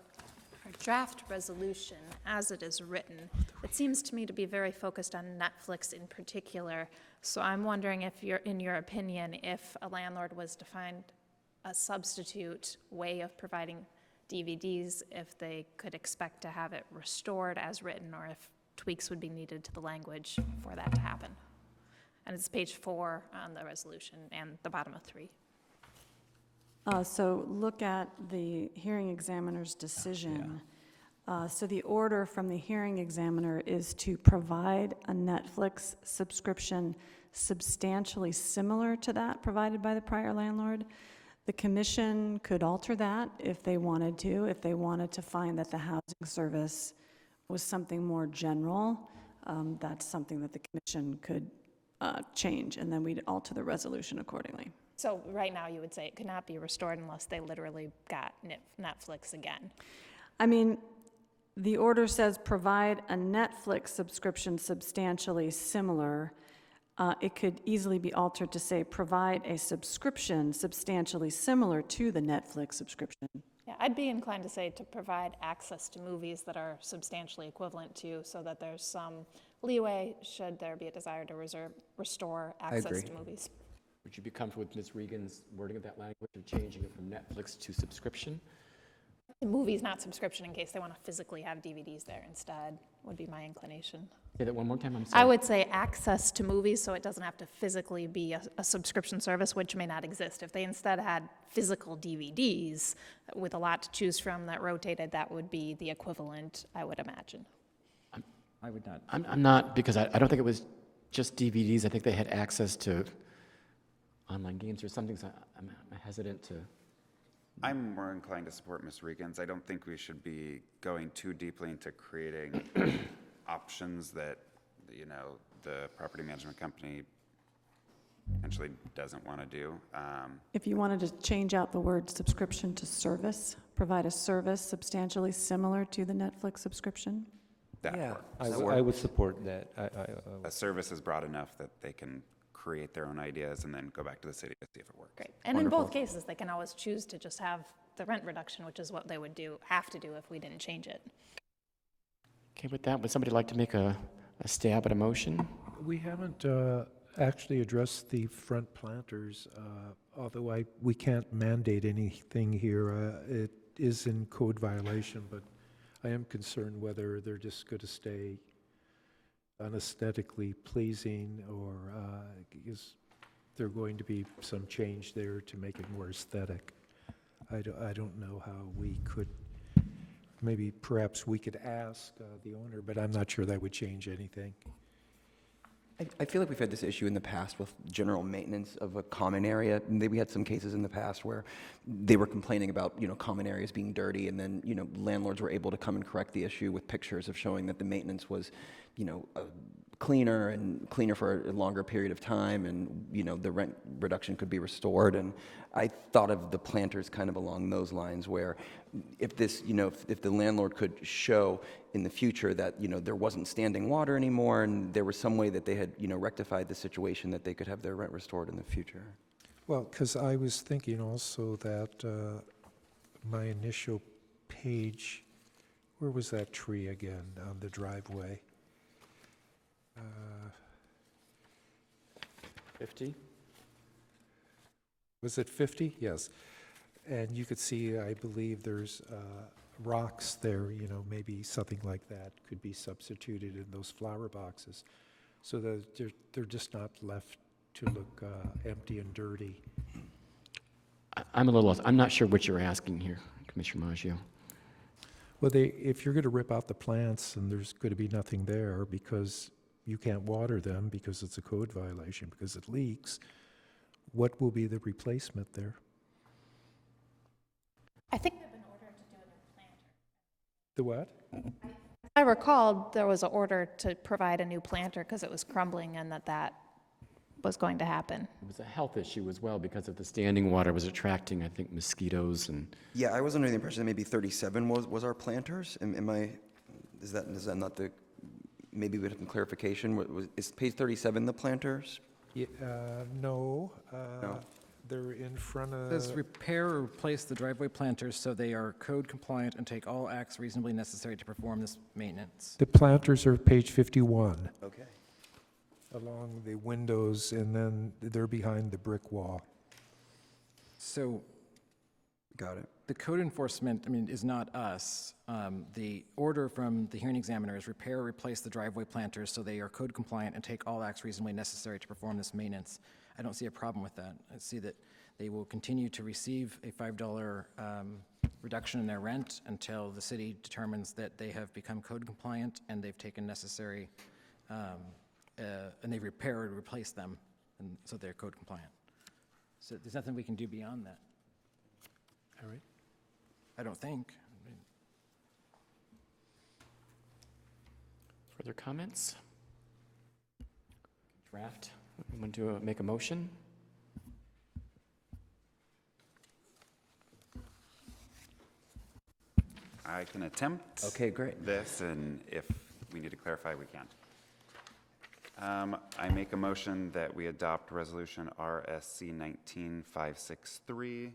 Our draft resolution, as it is written, it seems to me to be very focused on Netflix in particular. So I'm wondering if in your opinion, if a landlord was to find a substitute way of providing DVDs, if they could expect to have it restored as written, or if tweaks would be needed to the language for that to happen. And it's page 4 on the resolution and the bottom of 3. So look at the hearing examiner's decision. So the order from the hearing examiner is to provide a Netflix subscription substantially similar to that provided by the prior landlord. The commission could alter that if they wanted to find that the housing service was something more general. That's something that the commission could change, and then we'd alter the resolution accordingly. So right now, you would say it could not be restored unless they literally got Netflix again. I mean, the order says provide a Netflix subscription substantially similar. It could easily be altered to say provide a subscription substantially similar to the Netflix subscription. Yeah, I'd be inclined to say to provide access to movies that are substantially equivalent to, so that there's some leeway should there be a desire to restore access to movies. Would you be comfortable with Ms. Regan's wording of that language of changing it from Netflix to subscription? The movie's not subscription in case they want to physically have DVDs there instead, would be my inclination. Say that one more time, I'm sorry. I would say access to movies, so it doesn't have to physically be a subscription service, which may not exist. If they instead had physical DVDs with a lot to choose from that rotated, that would be the equivalent, I would imagine. I would not. I'm not, because I don't think it was just DVDs. I think they had access to online games or something, so I'm hesitant to. I'm more inclined to support Ms. Regan's. I don't think we should be going too deeply into creating options that, you know, the property management company potentially doesn't want to do. If you wanted to change out the word subscription to service, provide a service substantially similar to the Netflix subscription. That Yeah, works. I would support that. A service is broad enough that they can create their own ideas and then go back to the city to see if it works. Great. And in both cases, they can always choose to just have the rent reduction, which is what they would have to do if we didn't change it. Okay, with that, would somebody like to make a stab at a motion? We haven't actually addressed the front planters, although we can't mandate anything here. It is in code violation, but I am concerned whether they're just going to stay unaesthetically pleasing, or is there going to be some change there to make it more aesthetic? I don't know how we could, perhaps we could ask the owner, but I'm not sure that would change anything. I feel like we've had this issue in the past with general maintenance of a common area. We had some cases in the past where they were complaining about, common areas being dirty, and then, landlords were able to come and correct the issue with pictures of showing that the maintenance was, cleaner for a longer period of time, and, the rent reduction could be restored. And I thought of the planters kind of along those lines, where if this, if the landlord could show in the future that, there wasn't standing water anymore, and there was some way that they had, rectified the situation, that they could have their rent restored in the future. Well, because I was thinking also that my initial page, where was that tree again on the driveway? 50? Was it 50? Yes. And you could see, I believe there's rocks there, maybe something like that could be substituted in those flower boxes, so that they're just not left to look empty and dirty. I'm a little lost. I'm not sure what you're asking here, Commissioner Maggio. Well, if you're going to rip out the plants and there's going to be nothing there because you can't water them because it's a code violation, because it leaks, what will be the replacement there? I think they've been ordered to do a new planter. The what? I recalled there was an order to provide a new planter because it was crumbling, and that was going to happen. It was a health issue as well, because of the standing water was attracting, I think, mosquitoes and. Yeah, I was under the impression that maybe 37 was our planters. Is that not the, maybe we have some clarification. Is page 37 the planters? Yeah, no. No. they're in front of... Says repair or replace the driveway planters so they are code compliant and take all acts reasonably necessary to perform this maintenance. The planters are page 51, Okay. along the windows, and then they're behind the brick wall. So Got it. the code enforcement, I mean, is not us. The order from the hearing examiner is repair or replace the driveway planters so they are code compliant and take all acts reasonably necessary to perform this maintenance. I don't see a problem with that. I see that they will continue to receive a $5 reduction in their rent until the city determines that they have become code compliant and they've taken necessary, and they've repaired or replaced them, and so they're code compliant. So there's nothing we can do beyond that. All right. I don't think. I mean, Further comments? Draft, you want to make a motion? I can attempt. Okay, great. This, and if we need to clarify, we can. I make a motion that we adopt Resolution RSC 19563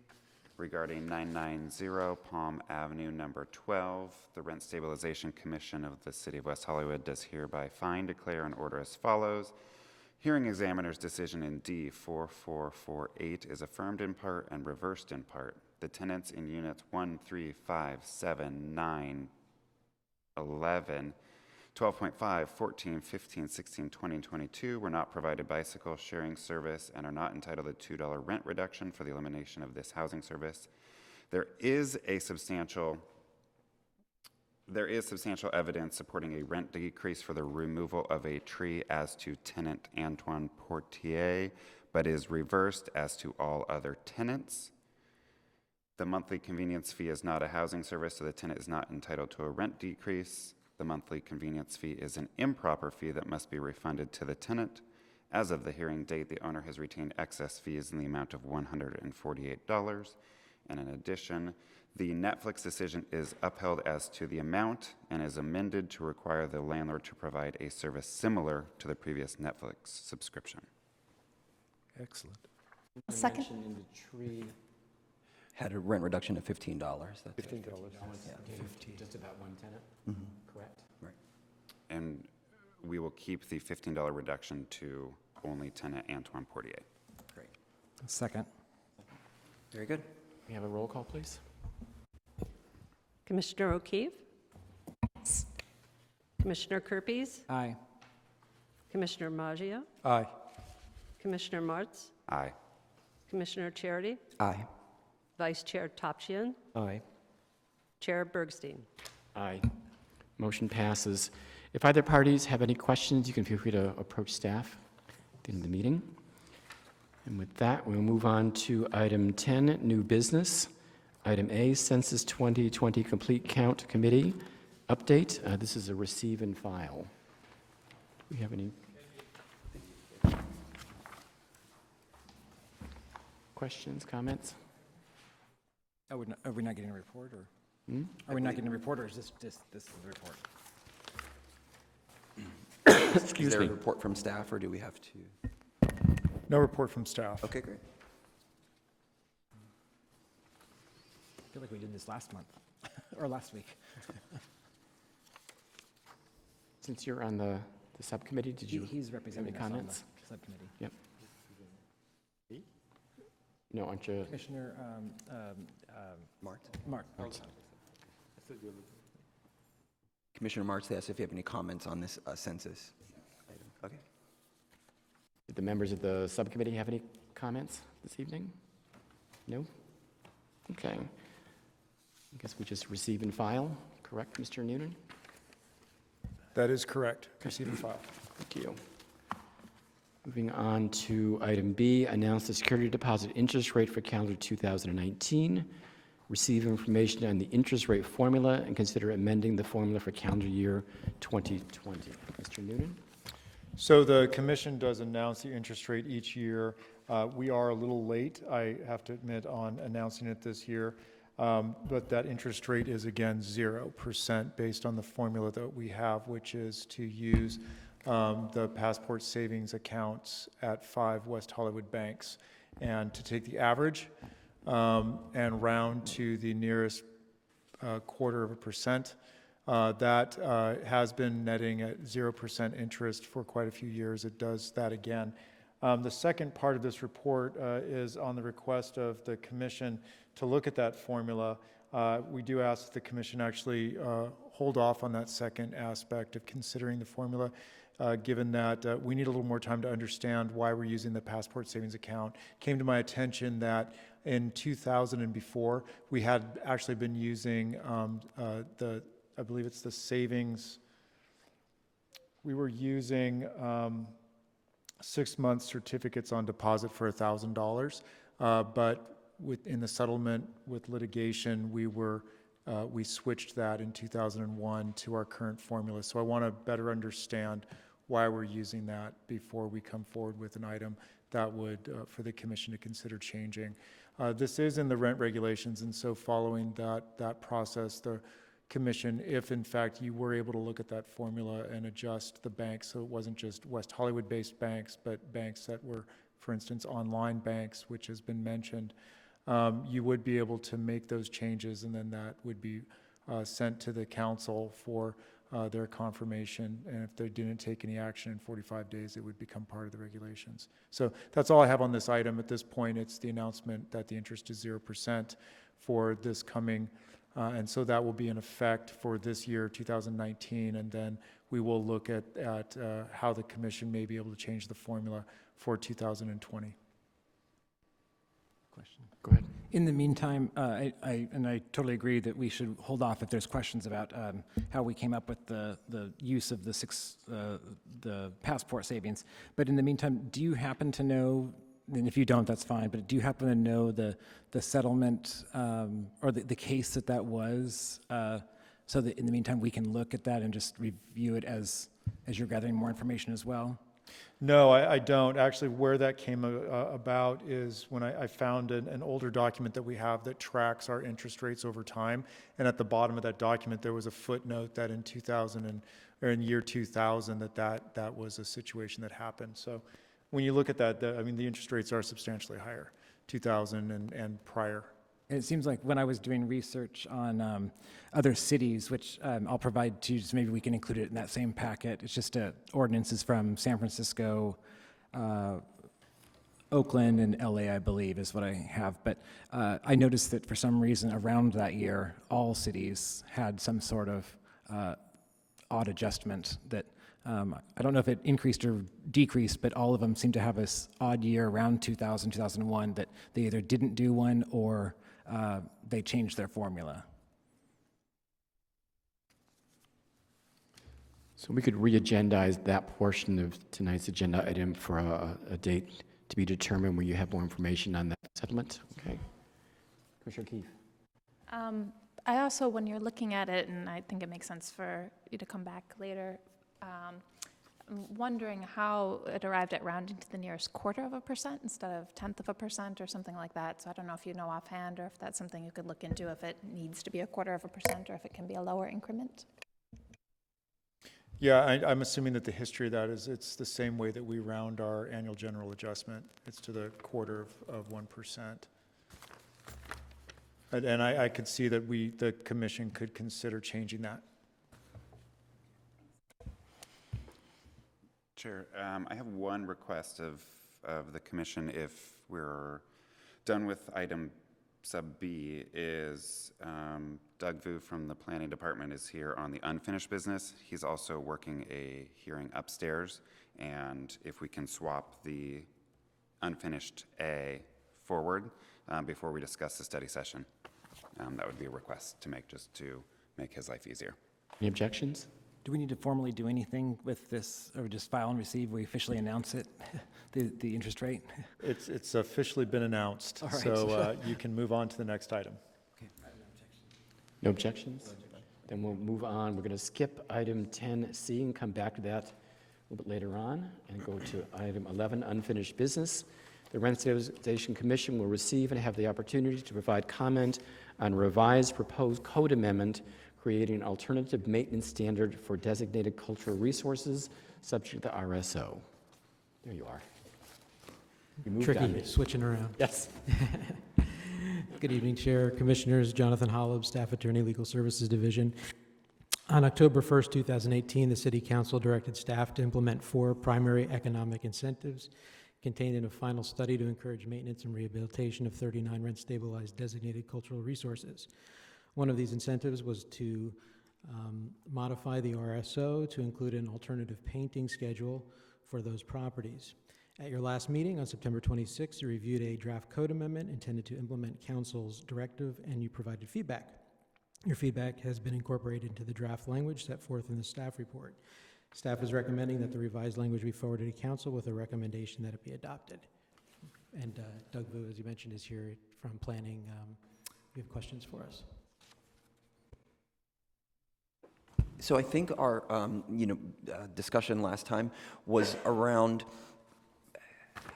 regarding 990 Palm Avenue, number 12. The Rent Stabilization Commission of the City of West Hollywood does hereby find, declare, and order as follows. Hearing examiner's decision in D 4448 is affirmed in part and reversed in part. The tenants in units 1, 3, 5, 7, 9, 11, 12.5, 14, 15, 16, 20, and 22 were not provided bicycle sharing service and are not entitled to $2 rent reduction for the elimination of this housing service. There is substantial evidence supporting a rent decrease for the removal of a tree as to tenant Antoine Portier, but is reversed as to all other tenants. The monthly convenience fee is not a housing service, so the tenant is not entitled to a rent decrease. The monthly convenience fee is an improper fee that must be refunded to the tenant. As of the hearing date, the owner has retained excess fees in the amount of $148. And in addition, the Netflix decision is upheld as to the amount and is amended to require the landlord to provide a service similar to the previous Netflix subscription. Excellent. Second. Mention in the tree. Had a rent reduction of $15. That's $15. Just about one tenant, correct? right. And we will keep the $15 reduction to only tenant Antoine Portier. Great. Second. Very good. We have a roll call, please. Commissioner O'Keefe? Commissioner Kerpes? Aye. Commissioner Maggio? Aye. Commissioner Martz? Aye. Commissioner Charity? Aye. Vice Chair Topchian? Aye. Chair Bergstein? Aye. Motion passes. If either parties have any questions, you can feel free to approach staff at the end of the meeting. And with that, we'll move on to item 10, new business. Item A, Census 2020 Complete Count Committee update. This is a receive and file. Do we have any questions, comments? Are we not getting a report, or? Hmm? Are we not getting a report, or is this the report? Is Excuse there me. a report from staff, or do we have to? No report from staff. Okay, great. I feel like we did this last month, or last week. Since you're on the subcommittee, did you He's have representing any us on the comments? subcommittee. Yep. No, aren't you? Commissioner Martz. Mark. Commissioner Martz asked if you have any comments on this census item. Okay. Did the members of the subcommittee have any comments this evening? No? Okay. I guess we just receive and file, correct, Mr. Noonan? That is correct. Receive and file. Thank you. Moving on to item B, announce the security deposit interest rate for calendar 2019. Receive information on the interest rate formula and consider amending the formula for calendar year 2020. Mr. Noonan? So the commission does announce the interest rate each year. We are a little late, I have to admit, on announcing it this year. But that interest rate is, again, 0% based on the formula that we have, which is to use the Passport savings accounts at 5 West Hollywood banks. and to take the average and round to the nearest 0.25%. That has been netting at 0% interest for quite a few years. It does that again. The second part of this report is on the request of the Commission to look at that formula. We do ask that the Commission actually hold off on that second aspect of considering the formula, given that we need a little more time to understand why we're using the Passport Savings Account. It came to my attention that in 2000 and before, we had actually been using I believe it's the savings, we were using 6-month certificates on deposit for $1,000, but in the settlement with litigation, we switched that in 2001 to our current formula. So I want to better understand why we're using that before we come forward with an item that would, for the Commission to consider changing. This is in the rent regulations, and so following that process, the Commission, if in fact you were able to look at that formula and adjust the banks so it wasn't just West Hollywood-based banks, but banks that were, for instance, online banks, which has been mentioned, you would be able to make those changes, and then that would be sent to the council for their confirmation. And if they didn't take any action in 45 days, it would become part of the regulations. So that's all I have on this item. At this point, it's the announcement that the interest is 0% for this coming and so that will be in effect for this year, 2019, and then we will look at how the Commission may be able to change the formula for 2020. Question. Go ahead. In the meantime, I totally agree that we should hold off if there's questions about how we came up with the use of the passport savings. But in the meantime, do you happen to know, and if you don't, that's fine, but do you happen to know the settlement or the case that was, so that in the meantime we can look at that and just review it as you're gathering more information as well? No, I don't. Actually, where that came about is when I found an older document that we have that tracks our interest rates over time, and at the bottom of that document there was a footnote that in 2000 or in year 2000 that was a situation that happened. So when you look at that, I mean, the interest rates are substantially higher, 2000 and prior. And it seems like when I was doing research on other cities, which I'll provide to you, just maybe we can include it in that same packet. It's just ordinances from San Francisco, Oakland, and LA, I believe, is what I have. But I noticed that for some reason around that year, all cities had some sort of odd adjustment that I don't know if it increased or decreased, but all of them seem to have this odd year around 2000, 2001 that they either didn't do one or they changed their formula. So we could re-agendize that portion of tonight's agenda item for a date to be determined where you have more information on that settlement. Okay. Commissioner Keefe. I also, when you're looking at it, and I think it makes sense for you to come back later, I'm wondering how it arrived at rounding to the nearest 0.25% instead of 0.1% or something like that. So I don't know if you know offhand or if that's something you could look into, if it needs to be 0.25% or if it can be a lower increment. Yeah, I'm assuming that the history of that is it's the same way that we round our annual general adjustment. It's to the 0.25%. And I could see that the Commission could consider changing that. Chair, I have one request of the Commission. If we're done with item sub B, is Doug Vu from the Planning Department is here on the unfinished business. He's also working a hearing upstairs, and if we can swap the unfinished A forward before we discuss the study session, that would be a request to make, just to make his life easier. Any objections? Do we need to formally do anything with this, or just file and receive? We officially announce it, the interest rate? It's officially been announced, All right. so you can move on to the next item. Okay. No objections? Then we'll move on. We're going to skip item 10C and come back to that a little bit later on and go to item 11, unfinished business. The Rent Stabilization Commission will receive and have the opportunity to provide comment on revised proposed code amendment creating an alternative maintenance standard for designated cultural resources subject to the RSO. There you are. You moved on Tricky, me. switching around. Yes. Good evening, Chair, Commissioners. Jonathan Holub, Staff Attorney, Legal Services Division. On October 1st, 2018, the City Council directed staff to implement 4 primary economic incentives contained in a final study to encourage maintenance and rehabilitation of 39 rent-stabilized designated cultural resources. One of these incentives was to modify the RSO to include an alternative painting schedule for those properties. At your last meeting on September 26th, you reviewed a draft code amendment intended to implement Council's directive, and you provided feedback. Your feedback has been incorporated into the draft language set forth in the staff report. Staff is recommending that the revised language be forwarded to Council with a recommendation that it be adopted. And Doug Vu, as you mentioned, is here from Planning. You have questions for us? So I think our, discussion last time was around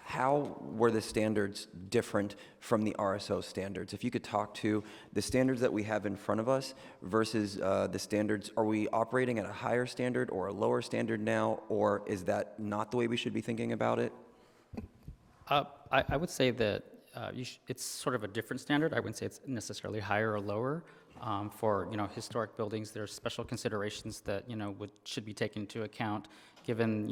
how were the standards different from the RSO standards? If you could talk to the standards that we have in front of us versus the standards, are we operating at a higher standard or a lower standard now, or is that not the way we should be thinking about it? I would say that it's sort of a different standard. I wouldn't say it's necessarily higher or lower. For historic buildings, there's special considerations that should be taken into account, given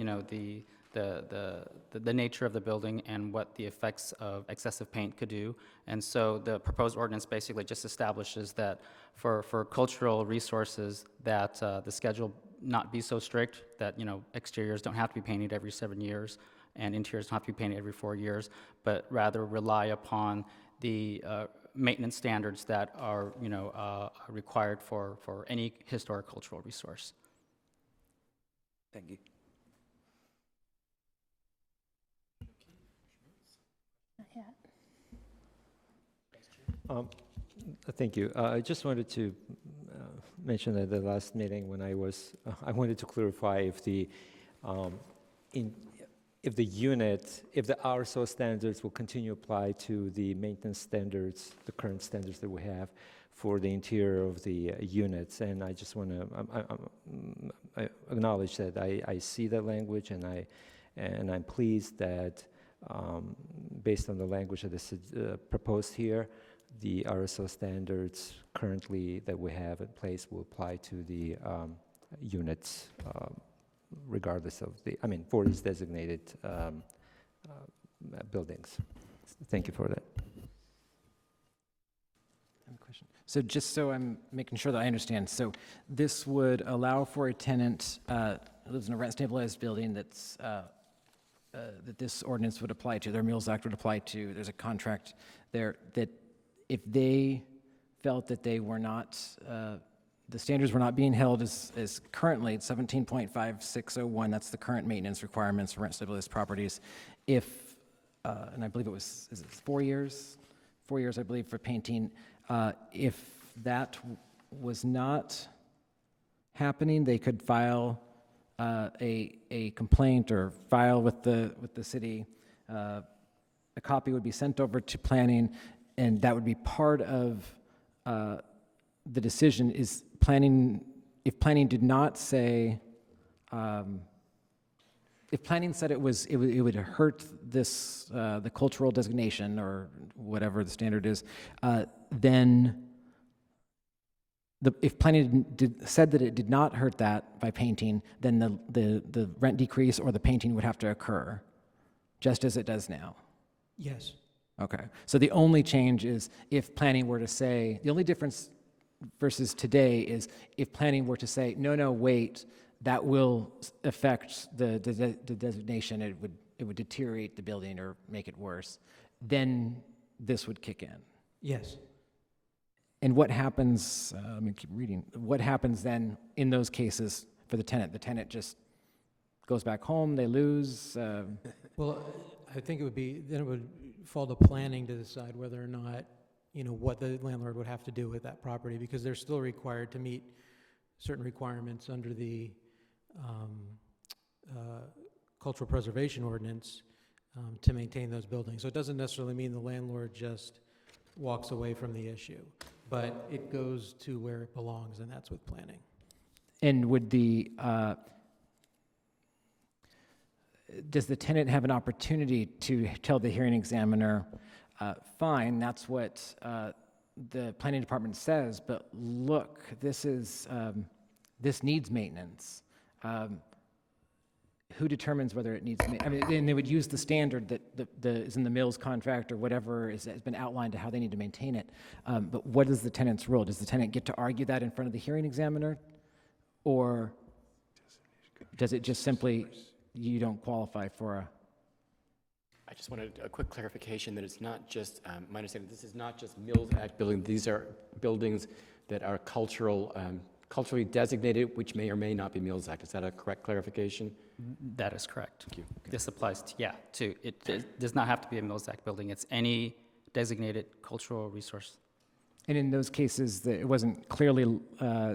the nature of the building and what the effects of excessive paint could do. And so the proposed ordinance basically just establishes that for cultural resources that the schedule not be so strict, that exteriors don't have to be painted every 7 years and interiors don't have to be painted every 4 years, but rather rely upon the maintenance standards that are required for any historic cultural resource. Thank you. Not yet. Thank you. I just wanted to mention at the last meeting when I I wanted to clarify if the RSO standards will continue to apply to the maintenance standards, the current standards that we have for the interior of the units. And I just want to I acknowledge that I see that language, and I'm pleased that based on the language that is proposed here, the RSO standards currently that we have in place will apply to the units regardless of for these designated buildings. Thank you for that. I have a question. So just so I'm making sure that I understand, so this would allow for a tenant who lives in a rent-stabilized building that's that this ordinance would apply to, their Meals Act would apply to, there's a contract there, that if they felt that they were not, the standards were not being held as currently, it's 17.5601, that's the current maintenance requirements for rent-stabilized properties. If, and I believe it was, is it 4 years? 4 years, I believe, for painting. If that was not happening, they could file a complaint or file with the city. A copy would be sent over to planning, and that would be part of the decision. Is planning, if planning did not say, if planning said it would hurt this the cultural designation or whatever the standard is, then if planning said that it did not hurt that by painting, then the rent decrease or the painting would have to occur, just as it does now. Yes. Okay. So the only change is if planning were to say, the only difference versus today is if planning were to say, no, wait, that will affect the designation, it would deteriorate the building or make it worse, then this would kick in. Yes. And what happens, let me keep reading, what happens then in those cases for the tenant? The tenant just goes back home, they lose? Well, I think then it would fall to planning to decide whether or not, what the landlord would have to do with that property, because they're still required to meet certain requirements under the cultural preservation ordinance to maintain those buildings. So it doesn't necessarily mean the landlord just walks away from the issue, but it goes to where it belongs, and that's with planning. And would does the tenant have an opportunity to tell the hearing examiner, fine, that's what the planning department says, but look, this needs maintenance. Who determines whether it needs, I mean, and they would use the standard that is in the Mills contract or whatever has been outlined to how they need to maintain it. But what is the tenant's role? Does the tenant get to argue that in front of the hearing examiner? Or does it just simply, you don't qualify for a? I just wanted a quick clarification that it's not just, my understanding, this is not just Mills Act buildings. These are buildings that are culturally designated, which may or may not be Mills Act. Is that a correct clarification? That is correct. Thank you. This applies to, it does not have to be a Mills Act building. It's any designated cultural resource. And in those cases, it wasn't clearly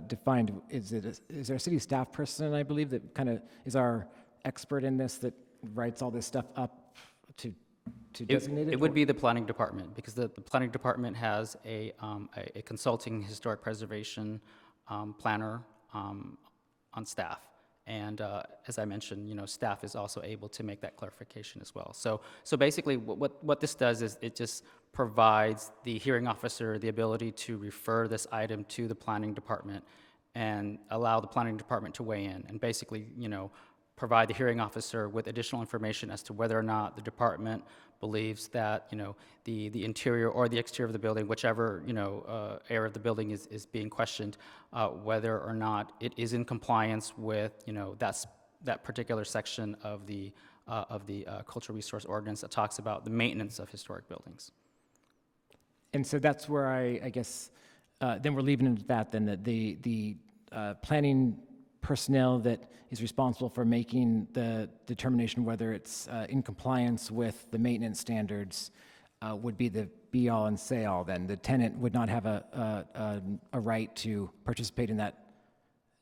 defined. Is there a city staff person, I believe, that kind of is our expert in this, that writes all this stuff up to designate it? It would be the planning department, because the planning department has a consulting historic preservation planner on staff. And as I mentioned, staff is also able to make that clarification as well. So basically, what this does is it just provides the hearing officer the ability to refer this item to the planning department and allow the planning department to weigh in and basically, provide the hearing officer with additional information as to whether or not the department believes that, the interior or the exterior of the building, whichever, area of the building is being questioned, whether or not it is in compliance with, that particular section of the cultural resource ordinance that talks about the maintenance of historic buildings. And so that's where I guess, then we're leaving it at that, then, that the planning personnel that is responsible for making the determination whether it's in compliance with the maintenance standards would be the be-all and say-all then. The tenant would not have a right to participate in that,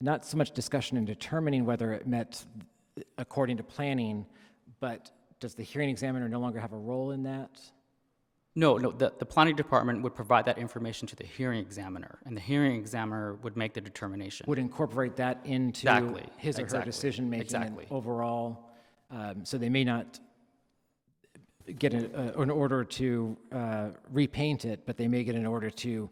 not so much discussion in determining whether it met according to planning, but does the hearing examiner no longer have a role in that? No, the planning department would provide that information to the hearing examiner, and the hearing examiner would make the determination. Would incorporate that into his or her decision-making overall, so they may not get an order to repaint it, but they may get an order to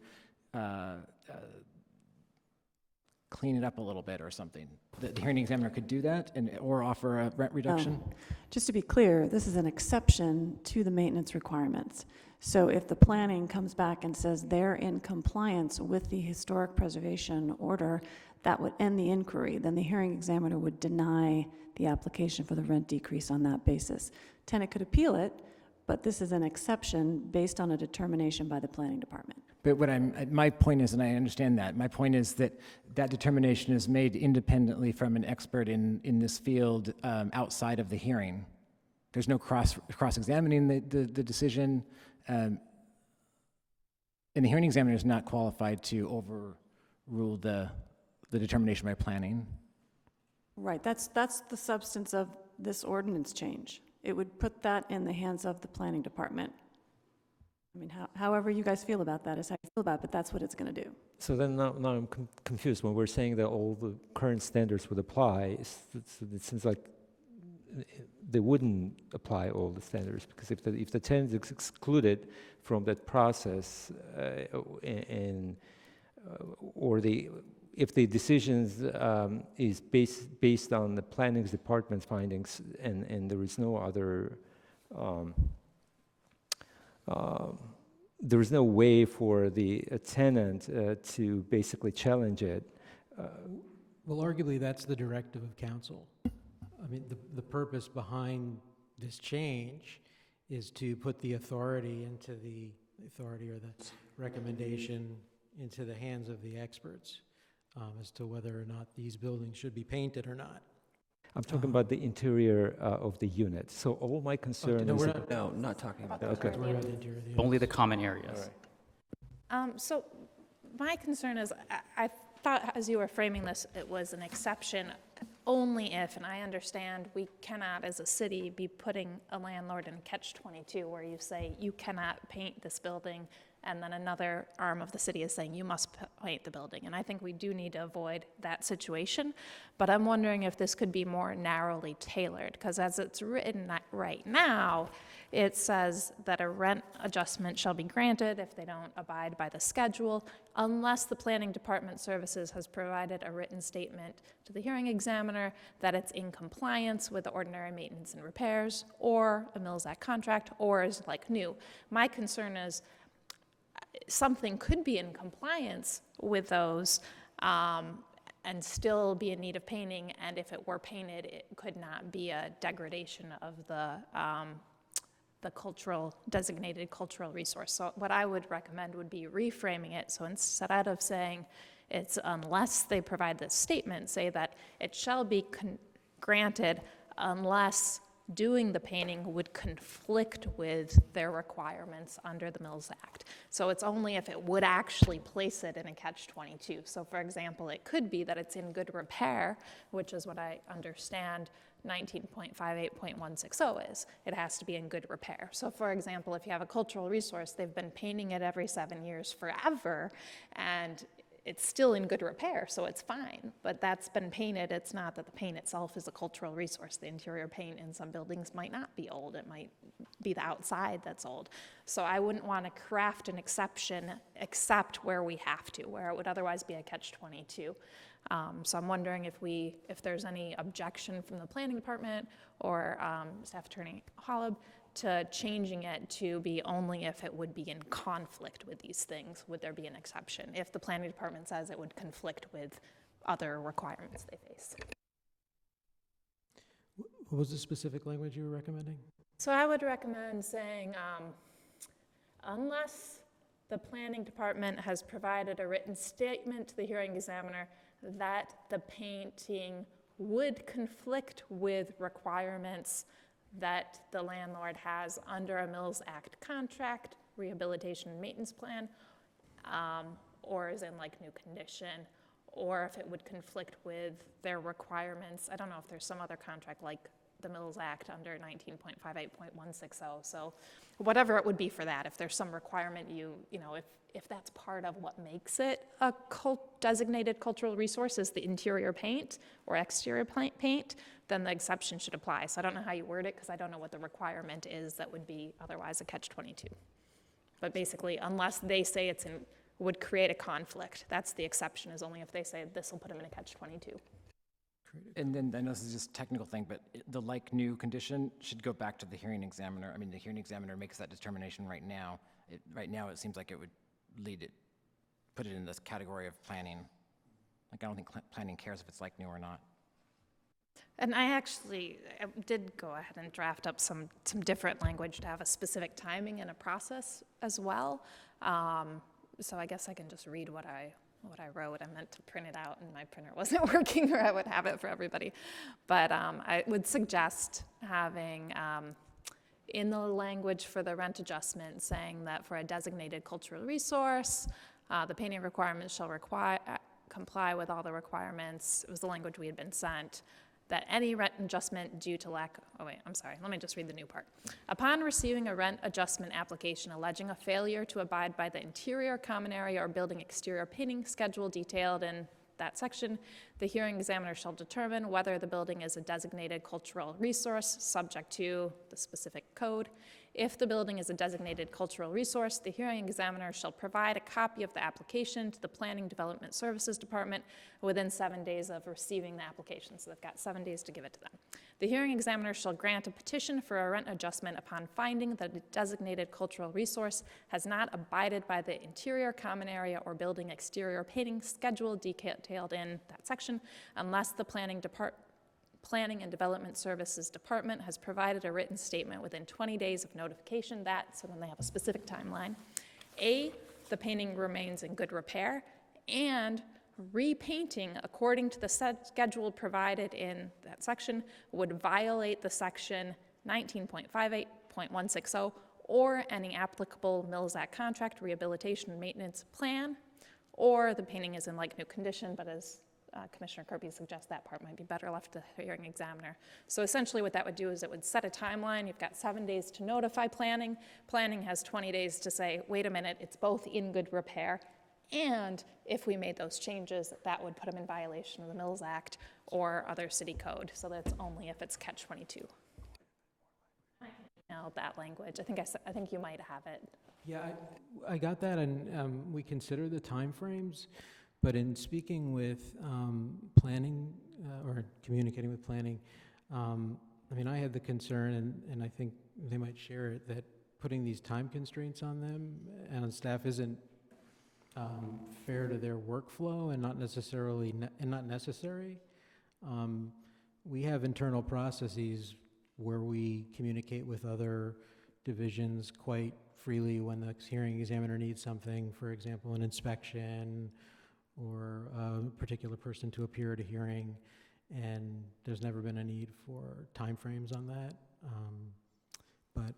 clean it up a little bit or something. The hearing examiner could do that or offer a rent reduction? Just to be clear, this is an exception to the maintenance requirements. So if the planning comes back and says they're in compliance with the historic preservation order, that would end the inquiry. Then the hearing examiner would deny the application for the rent decrease on that basis. Tenant could appeal it, but this is an exception based on a determination by the planning department. But my point is, and I understand that, my point is that that determination is made independently from an expert in this field outside of the hearing. There's no cross-examining the decision, and the hearing examiner is not qualified to overrule the determination by planning. Right, that's the substance of this ordinance change. It would put that in the hands of the planning department. I mean, however you guys feel about that is how you feel about it, but that's what it's going to do. So then now I'm confused. When we're saying that all the current standards would apply, it seems like they wouldn't apply all the standards, because if the tenant is excluded from that process, if the decisions is based on the planning department's findings, and there is no other, there is no way for the tenant to basically challenge it. Well, arguably, that's the directive of council. I mean, the purpose behind this change is to put the authority or the recommendation into the hands of the experts as to whether or not these buildings should be painted or not. I'm talking about the interior of the unit. So all my concern is... No, not talking about that. Okay. We're about the interior of the Only units. the common areas. So my concern is, I thought as you were framing this, it was an exception only if, and I understand we cannot as a city be putting a landlord in catch-22 where you say you cannot paint this building, and then another arm of the city is saying you must paint the building. And I think we do need to avoid that situation. But I'm wondering if this could be more narrowly tailored, because as it's written right now, it says that a rent adjustment shall be granted if they don't abide by the schedule, unless the planning department services has provided a written statement to the hearing examiner that it's in compliance with the ordinary maintenance and repairs, or a Mills Act contract, or is like new. My concern is something could be in compliance with those and still be in need of painting, and if it were painted, it could not be a degradation of the designated cultural resource. So what I would recommend would be reframing it. So instead of saying it's unless they provide this statement, say that it shall be granted unless doing the painting would conflict with their requirements under the Mills Act. So it's only if it would actually place it in a catch-22. So for example, it could be that it's in good repair, which is what I understand 19.58.160 is. It has to be in good repair. So for example, if you have a cultural resource, they've been painting it every 7 years forever, and it's still in good repair, so it's fine. But that's been painted. It's not that the paint itself is a cultural resource. The interior paint in some buildings might not be old. It might be the outside that's old. So I wouldn't want to craft an exception except where we have to, where it would otherwise be a catch-22. So I'm wondering if there's any objection from the planning department or Staff Attorney Holub to changing it to be only if it would be in conflict with these things, would there be an exception? If the planning department says it would conflict with other requirements they face. What was the specific language you were recommending? So I would recommend saying, unless the planning department has provided a written statement to the hearing examiner that the painting would conflict with requirements that the landlord has under a Mills Act contract, rehabilitation and maintenance plan, or is in like new condition, or if it would conflict with their requirements. I don't know if there's some other contract like the Mills Act under 19.58.160. So whatever it would be for that, if there's some requirement if that's part of what makes it a designated cultural resource is the interior paint or exterior paint, then the exception should apply. So I don't know how you word it because I don't know what the requirement is that would be otherwise a catch-22. But basically, unless they say would create a conflict, that's the exception, is only if they say this will put them in a catch-22. And then I know this is just a technical thing, but the like new condition should go back to the hearing examiner. I mean, the hearing examiner makes that determination right now. Right now, it seems like it would put it in this category of planning. Like, I don't think planning cares if it's like new or not. And I did go ahead and draft up some different language to have a specific timing and a process as well. So I guess I can just read what I wrote. I meant to print it out and my printer wasn't working, or I would have it for everybody. But I would suggest having in the language for the rent adjustment saying that for a designated cultural resource, the painting requirements shall comply with all the requirements. It was the language we had been sent. That any rent adjustment due to lack, let me just read the new part. Upon receiving a rent adjustment application alleging a failure to abide by the interior, common area, or building exterior painting schedule detailed in that section, the hearing examiner shall determine whether the building is a designated cultural resource subject to the specific code. If the building is a designated cultural resource, the hearing examiner shall provide a copy of the application to the Planning Development Services Department within 7 days of receiving the application. So they've got 7 days to give it to them. The hearing examiner shall grant a petition for a rent adjustment upon finding that a designated cultural resource has not abided by the interior, common area, or building exterior painting schedule detailed in that section, unless the Planning and Development Services Department has provided a written statement within 20 days of notification so then they have a specific timeline. A, the painting remains in good repair, and repainting according to the schedule provided in that section would violate the section 19.58.160 or any applicable Mills Act contract, rehabilitation, and maintenance plan, or the painting is in like new condition, but as Commissioner Kirby suggests, that part might be better left to the hearing examiner. So essentially what that would do is it would set a timeline. You've got 7 days to notify planning. Planning has 20 days to say, wait a minute, it's both in good repair And if we made those changes, that would put them in violation of the Mills Act or other city code. So that's only if it's catch 22. Now that language, I think you might have it. Yeah, I got that, and we consider the timeframes, but in speaking with planning or communicating with planning, I mean, I had the concern, and I think they might share it, that putting these time constraints on them and on staff isn't fair to their workflow and not necessarily not necessary. We have internal processes where we communicate with other divisions quite freely when the hearing examiner needs something, for example, an inspection or a particular person to appear at a hearing, and there's never been a need for timeframes on that. But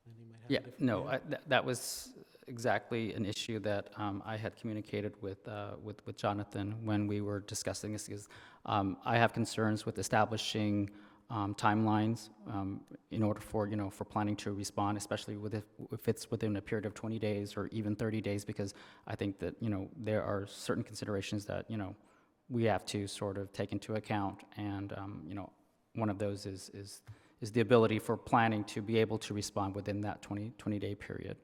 Andy might have a different view. That was exactly an issue that I had communicated with Jonathan when we were discussing this, because I have concerns with establishing timelines in order for, for planning to respond, especially if it's within a period of 20 days or even 30 days, because I think that, there are certain considerations that, we have to sort of take into account, and, one of those is the ability for planning to be able to respond within that 20-day period.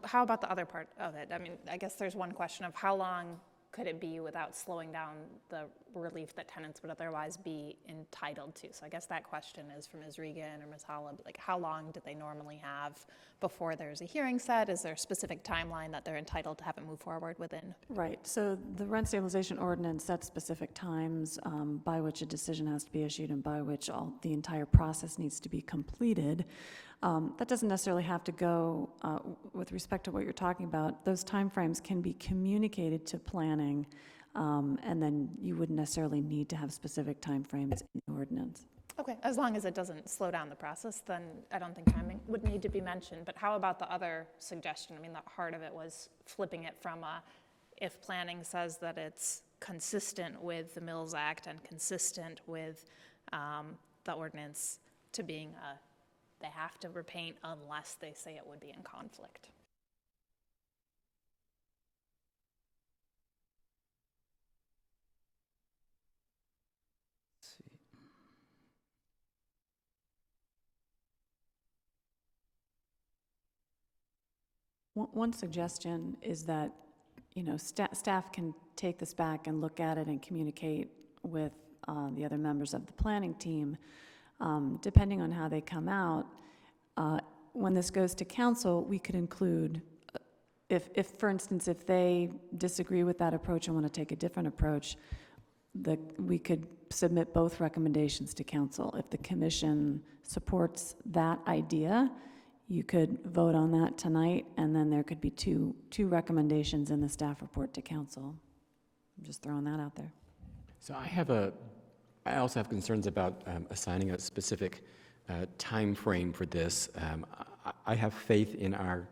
How about the other part of it? I mean, I guess there's one question of how long could it be without slowing down the relief that tenants would otherwise be entitled to? So I guess that question is for Ms. Regan or Ms. Holub, like how long do they normally have before there's a hearing set? Is there a specific timeline that they're entitled to have it move forward within? Right, so the rent stabilization ordinance sets specific times by which a decision has to be issued and by which the entire process needs to be completed. That doesn't necessarily have to go with respect to what you're talking about. Those timeframes can be communicated to planning, and then you wouldn't necessarily need to have specific timeframes in the ordinance. Okay, as long as it doesn't slow down the process, then I don't think timing would need to be mentioned. But how about the other suggestion? I mean, the heart of it was flipping it from if planning says that it's consistent with the Mills Act and consistent with the ordinance, to being they have to repaint unless they say it would be in conflict. One suggestion is that, staff can take this back and look at it and communicate with the other members of the planning team. Depending on how they come out, when this goes to council, we could include, if for instance, if they disagree with that approach and want to take a different approach, we could submit both recommendations to council. If the commission supports that idea, you could vote on that tonight, and then there could be two recommendations in the staff report to council. I'm just throwing that out there. So I also have concerns about assigning a specific time frame for this. I have faith in our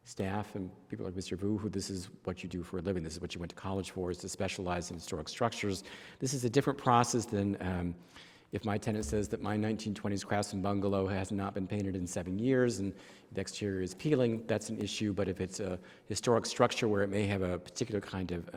staff and people like Mr. Vu, who this is what you do for a living. This is what you went to college for, is to specialize in historic structures. This is a different process than if my tenant says that my 1920s craftsman bungalow has not been painted in 7 years and the exterior is peeling, that's an issue. But if it's a historic structure where it may have a particular kind of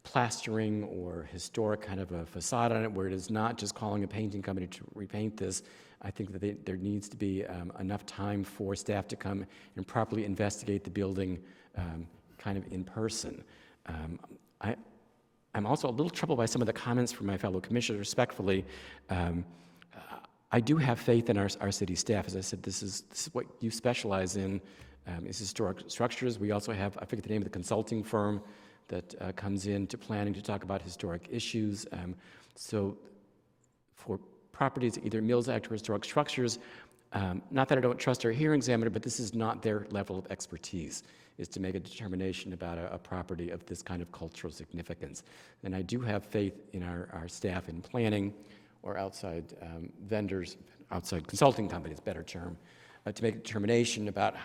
plastering or historic kind of a facade on it, where it is not just calling a painting company to repaint this, I think that there needs to be enough time for staff to come and properly investigate the building kind of in person. I'm also a little troubled by some of the comments from my fellow commissioners, respectfully. I do have faith in our city staff. As I said, this is what you specialize in, is historic structures. We also have, I forget the name of the consulting firm that comes into planning to talk about historic issues. So for properties, either Mills Act or historic structures, not that I don't trust our hearing examiner, but this is not their level of expertise, is to make a determination about a property of this kind of cultural significance. And I do have faith in our staff in planning, or outside vendors, outside consulting companies, better term, to make a determination about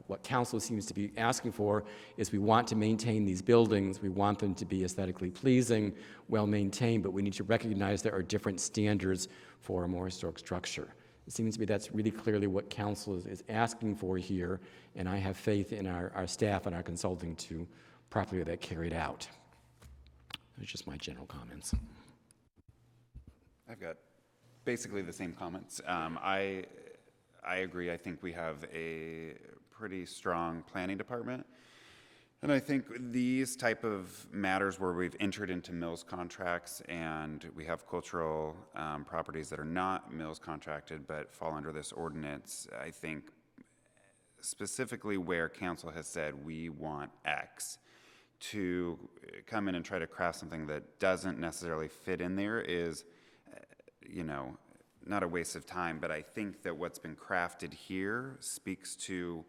what council seems to be asking for. Is we want to maintain these buildings, we want them to be aesthetically pleasing, well maintained, but we need to recognize there are different standards for a more historic structure. It seems to me that's really clearly what council is asking for here, and I have faith in our staff and our consulting to properly get that carried out. That's just my general comments. I've got basically the same comments. I agree. I think we have a pretty strong planning department. And I think these type of matters where we've entered into mills contracts and we have cultural properties that are not mills contracted but fall under this ordinance, I think specifically where council has said we want X, to come in and try to craft something that doesn't necessarily fit in there is, you know, not a waste of time, but I think that what's been crafted here speaks to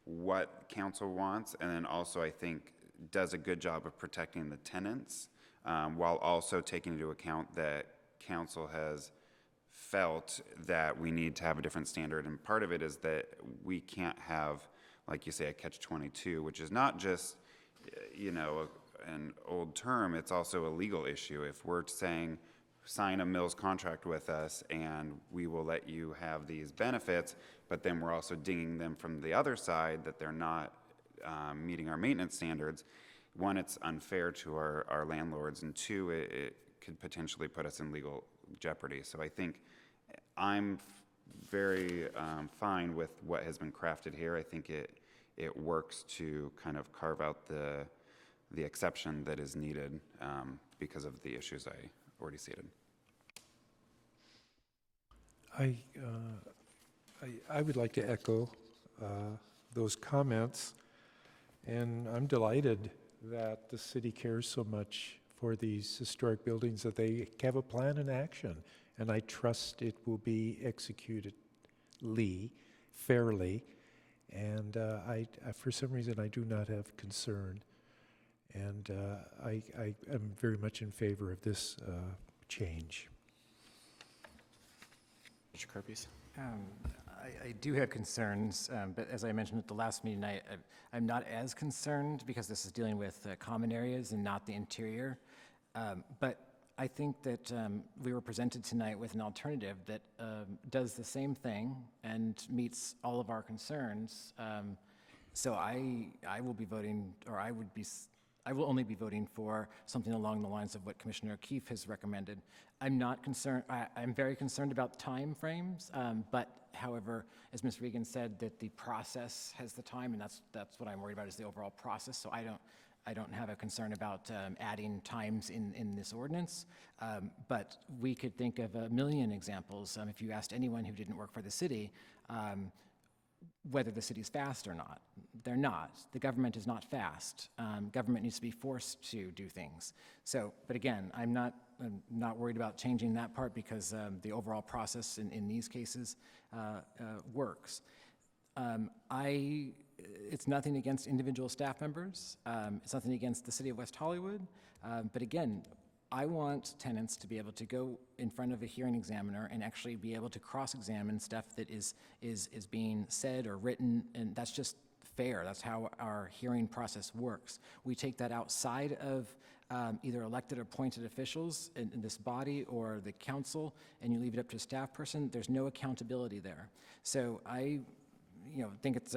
what council wants, and then also I think does a good job of protecting the tenants, while also taking into account that council has felt that we need to have a different standard. And part of it is that we can't have, like you say, a catch-22, which is not just, you know, an old term, it's also a legal issue. If we're saying, sign a mills contract with us and we will let you have these benefits, but then we're also dinging them from the other side that they're not meeting our maintenance standards. One, it's unfair to our landlords, and two, it could potentially put us in legal jeopardy. So I think I'm very fine with what has been crafted here. I think it works to kind of carve out the exception that is needed because of the issues I already stated. I would like to echo those comments, and I'm delighted that the city cares so much for these historic buildings that they have a plan in action, and I trust it will be executed fairly, and for some reason I do not have concern, and I am very much in favor of this change. Mr. Kirby's. I do have concerns, but as I mentioned at the last meeting, I'm not as concerned because this is dealing with common areas and not the interior. But I think that we were presented tonight with an alternative that does the same thing and meets all of our concerns. So I will be voting, or I will only be voting for something along the lines of what Commissioner O'Keefe has recommended. I'm not concerned, I'm very concerned about time frames, but however, as Ms. Regan said, that the process has the time, and that's what I'm worried about is the overall process. So I don't have a concern about adding times in this ordinance, but we could think of a million examples. If you asked anyone who didn't work for the city, whether the city's fast or not. They're not. The government is not fast. Government needs to be forced to do things. So, but again, I'm not worried about changing that part because the overall process in these cases works. It's nothing against individual staff members. It's nothing against the city of West Hollywood. But again, I want tenants to be able to go in front of a hearing examiner and actually be able to cross-examine stuff that is being said or written, and that's just fair. That's how our hearing process works. We take that outside of either elected or appointed officials in this body or the council, and you leave it up to a staff person. There's no accountability there. So I think it's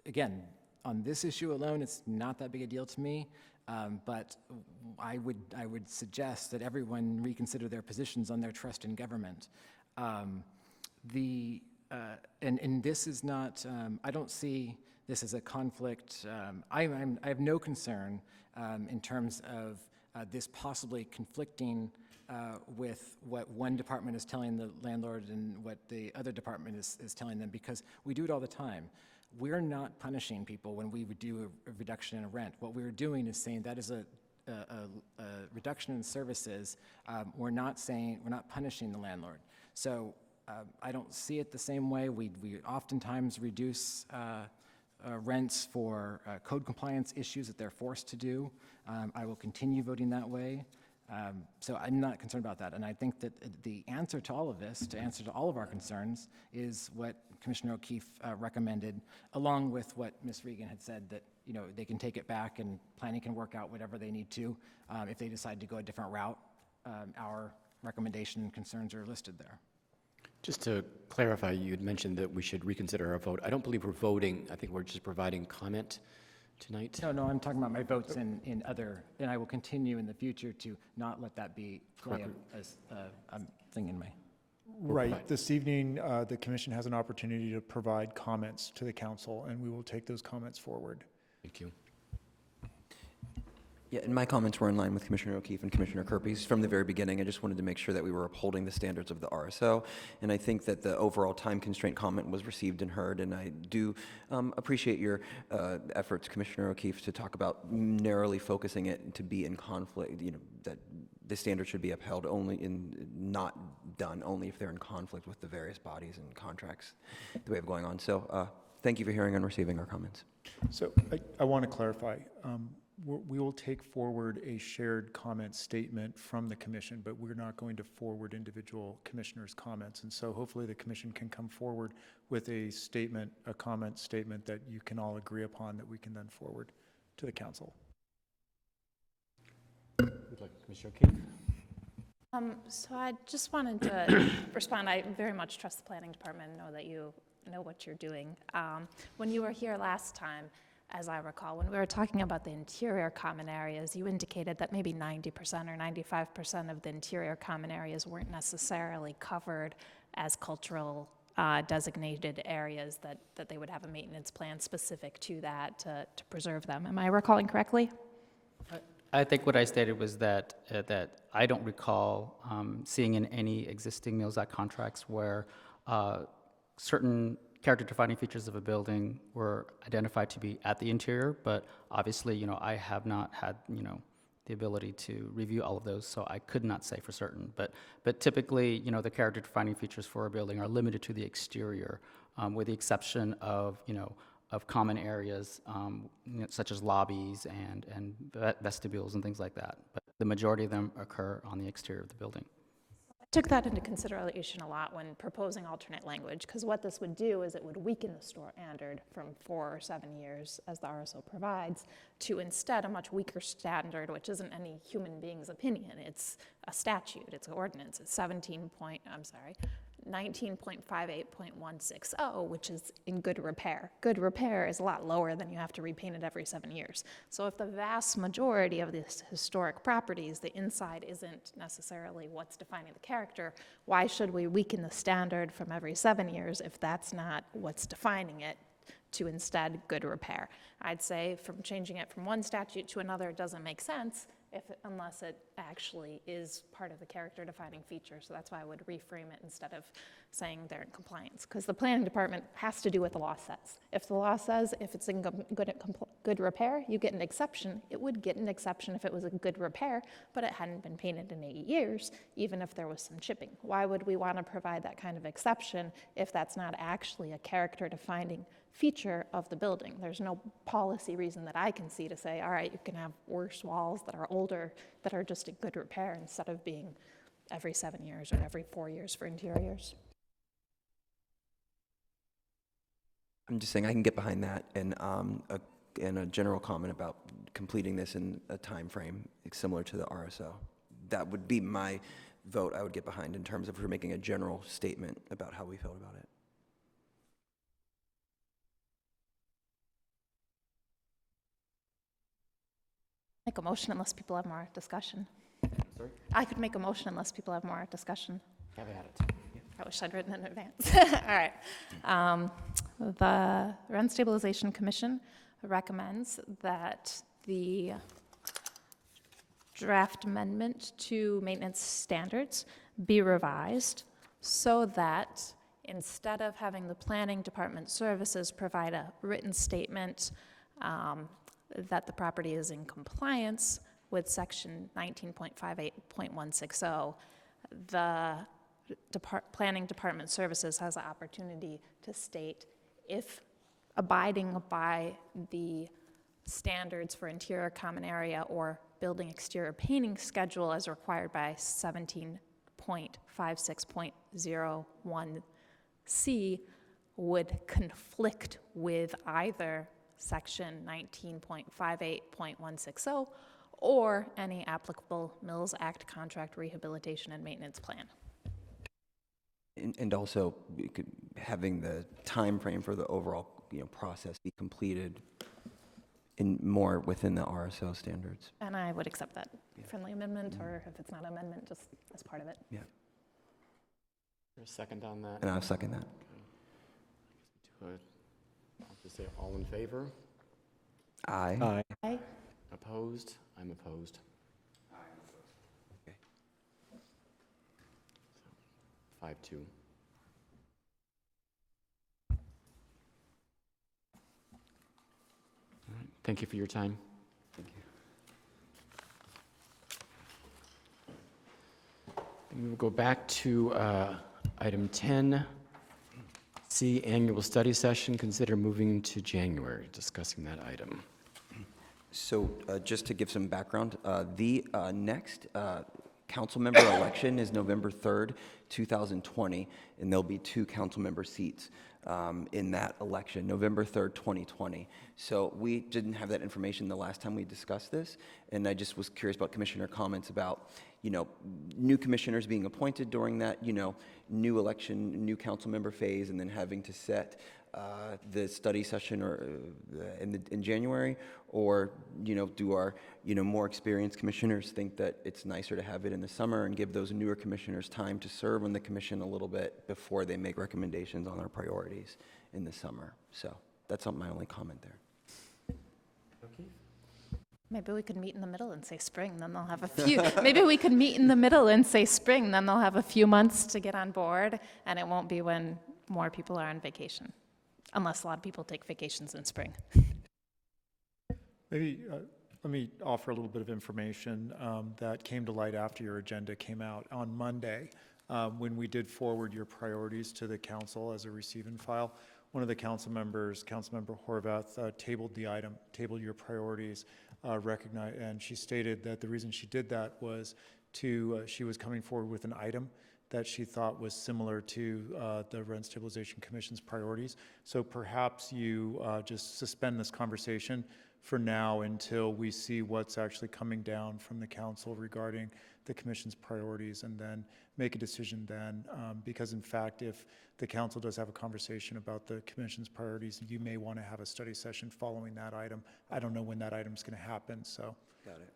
again, on this issue alone, it's not that big a deal to me. But I would suggest that everyone reconsider their positions on their trust in government. And this is not, I don't see this as a conflict. I have no concern in terms of this possibly conflicting with what one department is telling the landlord and what the other department is telling them, because we do it all the time. We're not punishing people when we would do a reduction in rent. What we're doing is saying that is a reduction in services. We're not punishing the landlord. So I don't see it the same way. We oftentimes reduce rents for code compliance issues that they're forced to do. I will continue voting that way. So I'm not concerned about that. And I think that the answer to all of this, to answer to all of our concerns, is what Commissioner O'Keefe recommended, along with what Ms. Regan had said, that they can take it back and planning can work out whatever they need to. If they decide to go a different route, our recommendation and concerns are listed there. Just to clarify, you had mentioned that we should reconsider our vote. I don't believe we're voting. I think we're just providing comment tonight. No, I'm talking about my votes in other, and I will continue in the future to not let that be play a thing in my. Right. This evening, the commission has an opportunity to provide comments to the council, and we will take those comments forward. Thank you. Yeah, and my comments were in line with Commissioner O'Keefe and Commissioner Kirby's from the very beginning. I just wanted to make sure that we were upholding the standards of the RSO, and I think that the overall time constraint comment was received and heard, and I do appreciate your efforts, Commissioner O'Keefe, to talk about narrowly focusing it to be in conflict, that the standard should be upheld only not done only if they're in conflict with the various bodies and contracts that we have going on. So thank you for hearing and receiving our comments. So I want to clarify. We will take forward a shared comment statement from the commission, but we're not going to forward individual commissioners' comments. And so hopefully the commission can come forward with a statement, a comment statement that you can all agree upon that we can then forward to the council. Would like Commissioner O'Keefe? So I just wanted to respond. I very much trust the planning department and know that you know what you're doing. When you were here last time, as I recall, when we were talking about the interior common areas, you indicated that maybe 90% or 95% of the interior common areas weren't necessarily covered as cultural designated areas, that they would have a maintenance plan specific to that to preserve them. Am I recalling correctly? I think what I stated was that I don't recall seeing in any existing Mills Act contracts where certain character-defining features of a building were identified to be at the interior, but obviously, I have not had, the ability to review all of those, so I could not say for certain. But typically, the character-defining features for a building are limited to the exterior, with the exception of, of common areas, such as lobbies and vestibules and things like that. But the majority of them occur on the exterior of the building. Took that into consideration a lot when proposing alternate language, because what this would do is it would weaken the standard from 4 or 7 years, as the RSO provides, to instead a much weaker standard, which isn't any human being's opinion. It's a statute, it's an ordinance. It's 19.58.160, which is in good repair. Good repair is a lot lower than you have to repaint it every 7 years. So if the vast majority of these historic properties, the inside isn't necessarily what's defining the character, why should we weaken the standard from every 7 years if that's not what's defining it to instead good repair? I'd say from changing it from one statute to another, it doesn't make sense unless it actually is part of the character defining feature. So that's why I would reframe it instead of saying they're in compliance, because the planning department has to do what the law says. If the law says if it's in good repair, you get an exception. It would get an exception if it was a good repair, but it hadn't been painted in 8 years, even if there was some chipping. Why would we want to provide that kind of exception if that's not actually a character defining feature of the building? There's no policy reason that I can see to say, all right, you can have worse walls that are older that are just in good repair instead of being every 7 years or every 4 years for interiors. I'm just saying I can get behind that, and a general comment about completing this in a time frame similar to the RSO. That would be my vote I would get behind in terms of if we're making a general statement about how we felt about it. Make a motion unless people have more discussion. Sorry? I could make a motion unless people have more discussion. Have at it. I wish I'd written in advance. All right. The Rent Stabilization Commission recommends that the draft amendment to maintenance standards be revised so that instead of having the planning department services provide a written statement that the property is in compliance with section 19.58.160, the planning department services has the opportunity to state if abiding by the standards for interior common area or building exterior painting schedule as required by 17.56.01C would conflict with either section 19.58.160 or any applicable Mills Act contract rehabilitation and maintenance plan. And also having the time frame for the overall, process be completed in more within the RSO standards. And I would accept that Yeah. friendly amendment, or if it's not an amendment, just as part of it. Yeah. There's a second on that? And I'll second that. I'll just say all in favor? Aye. Aye. Opposed? I'm opposed. Okay. 5-2. All right, thank you for your time. Thank you. And we will go back to item 10, C, annual study session. Consider moving to January, discussing that item. So just to give some background, the next council member election is November 3rd, 2020, and there'll be 2 council member seats in that election, November 3rd, 2020. So we didn't have that information the last time we discussed this, and I just was curious about commissioner comments about, new commissioners being appointed during that, new election, new council member phase, and then having to set the study session or in January, or do our more experienced commissioners think that it's nicer to have it in the summer and give those newer commissioners time to serve on the commission a little bit before they make recommendations on our priorities in the summer? So that's my only comment there. Maybe we could meet in the middle and say spring, then they'll have a few. Maybe we could meet in the middle and say spring, then they'll have a few months to get on board, and it won't be when more people are on vacation, unless a lot of people take vacations in spring. Maybe let me offer a little bit of information that came to light after your agenda came out on Monday, when we did forward your priorities to the council as a receive and file. One of the council members, Councilmember Horvath, tabled your priorities, and she stated that the reason she did that was she was coming forward with an item that she thought was similar to the Rent Stabilization Commission's priorities. So perhaps you just suspend this conversation for now until we see what's actually coming down from the council regarding the commission's priorities, and then make a decision then. Because in fact, if the council does have a conversation about the commission's priorities, you may want to have a study session following that item. I don't know when that item's going to happen, so. Got it.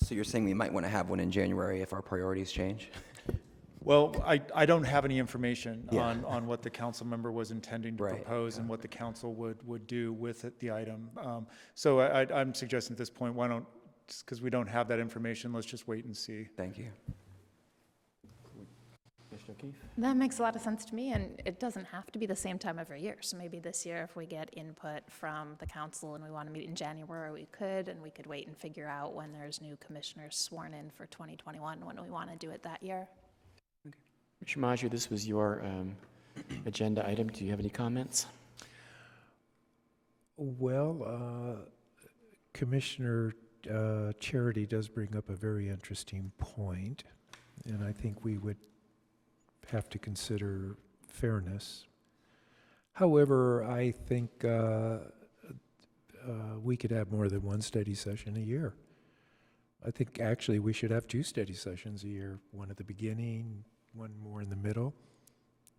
So you're saying we might want to have one in January if our priorities change? Well, I don't have any information Yeah. on what the council member was intending to Right. propose and what the council would do with the item. So I'm suggesting at this point, why don't, because we don't have that information, let's just wait and see. Thank you. Commissioner Keefe? That makes a lot of sense to me, and it doesn't have to be the same time every year. So maybe this year, if we get input from the council and we want to meet in January, we could, and we could wait and figure out when there's new commissioners sworn in for 2021, when we want to do it that year. Commissioner Maju, this was your agenda item. Do you have any comments? Well, Commissioner Charity does bring up a very interesting point, and I think we would have to consider fairness. However, I think we could have more than one study session a year. I think actually we should have 2 study sessions a year, one at the beginning, one more in the middle,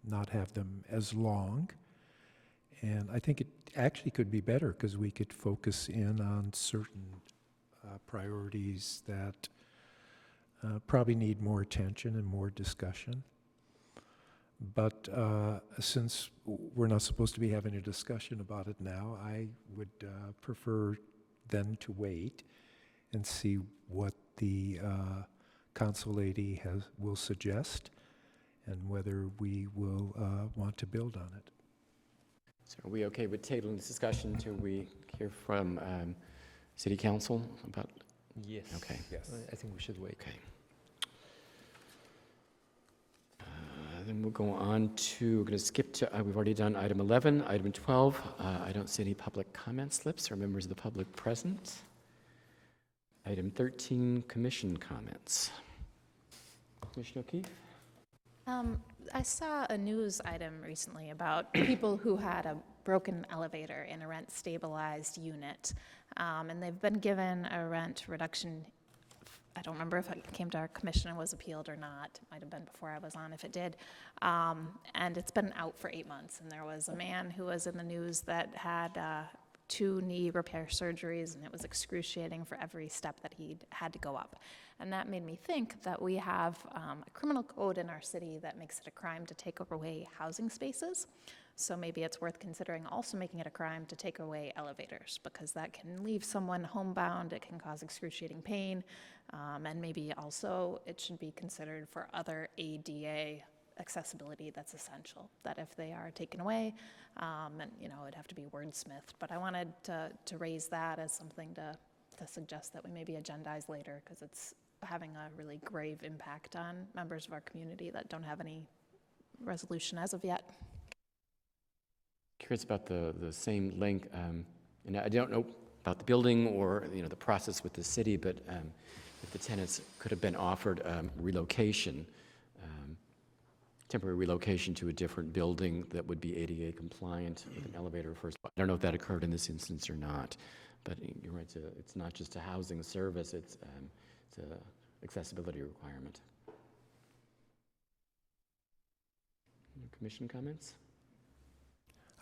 not have them as long. And I think it actually could be better because we could focus in on certain priorities that probably need more attention and more discussion. But since we're not supposed to be having a discussion about it now, I would prefer then to wait and see what the council lady will suggest and whether we will want to build on it. So are we okay with tabling this discussion until we hear from City Council about? Yes. Okay. Yes. I think we should wait. Okay. Then we'll go on to, we're going to skip to, we've already done item 11, item 12. I don't see any public comment slips or members of the public present. Item 13, commission comments. Commissioner O'Keefe? I saw a news item recently about people who had a broken elevator in a rent-stabilized unit, and they've been given a rent reduction I don't remember if it came to our commission and was appealed or not. It might have been before I was on if it did. And it's been out for 8 months. And there was a man who was in the news that had 2 knee repair surgeries, and it was excruciating for every step that he had to go up. And that made me think that we have a criminal code in our city that makes it a crime to take away housing spaces. So maybe it's worth considering also making it a crime to take away elevators, because that can leave someone homebound, it can cause excruciating pain, and maybe also it should be considered for other ADA accessibility that's essential, that if they are taken away, and it'd have to be wordsmithed. But I wanted to raise that as something to suggest that we maybe agendize later, because it's having a really grave impact on members of our community that don't have any resolution as of yet. Curious about the same link, and I don't know about the building or the process with the city, but if the tenants could have been offered relocation, temporary relocation to a different building that would be ADA compliant with an elevator first. I don't know if that occurred in this instance or not, but you're right, it's not just a housing service, it's an accessibility requirement. Commission comments?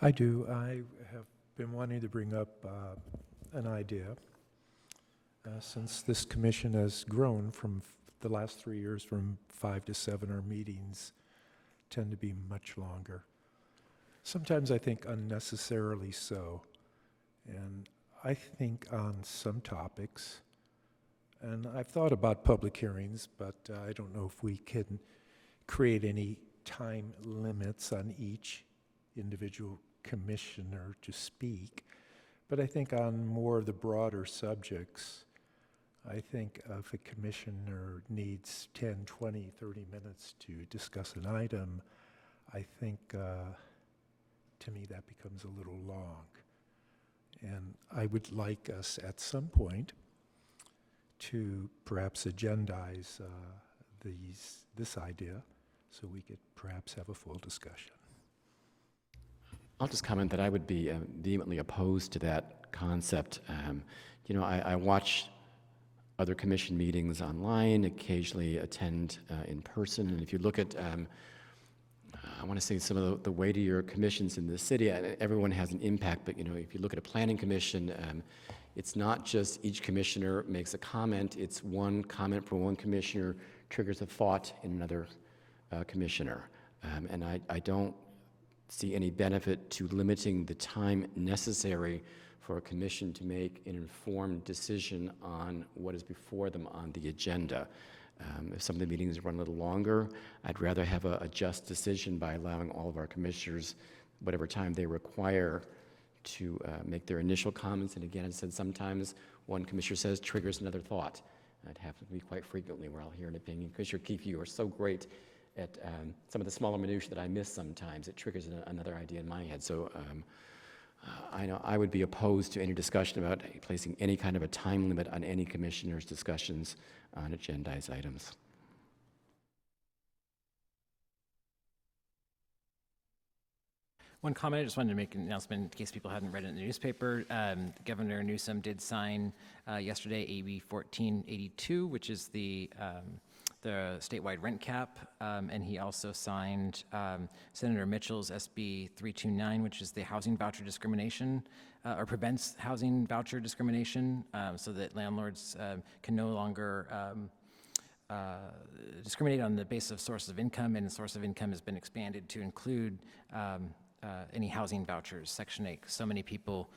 I do. I have been wanting to bring up an idea. Since this commission has grown from the last 3 years from 5 to 7, our meetings tend to be much longer. Sometimes I think unnecessarily so. And I think on some topics, and I've thought about public hearings, but I don't know if we can create any time limits on each individual commissioner to speak. But I think on more of the broader subjects, I think if a commissioner needs 10, 20, 30 minutes to discuss an item, I think to me that becomes a little long. And I would like us at some point to perhaps agendize this idea so we could perhaps have a full discussion. I'll just comment that I would be vehemently opposed to that concept. I watch other commission meetings online, occasionally attend in person, and if you look at, I want to say some of the weightier commissions in the city, everyone has an impact, but if you look at a planning commission, it's not just each commissioner makes a comment, it's one comment from one commissioner triggers a thought in another commissioner. And I don't see any benefit to limiting the time necessary for a commission to make an informed decision on what is before them on the agenda. If some of the meetings run a little longer, I'd rather have a just decision by allowing all of our commissioners whatever time they require to make their initial comments. And again, I said sometimes one commissioner says triggers another thought. That happens to me quite frequently where I'll hear an opinion. Commissioner Keefe, you are so great at some of the smaller minutiae that I miss sometimes. It triggers another idea in my head. So I know I would be opposed to any discussion about placing any kind of a time limit on any commissioner's discussions on agendized items. One comment, I just wanted to make an announcement in case people hadn't read it in the newspaper. Governor Newsom did sign yesterday AB 1482, which is the statewide rent cap, and he also signed Senator Mitchell's SB 329, which is the housing voucher discrimination, or prevents housing voucher discrimination, so that landlords can no longer discriminate on the basis of source of income, and the source of income has been expanded to include any housing vouchers, Section 8. So many people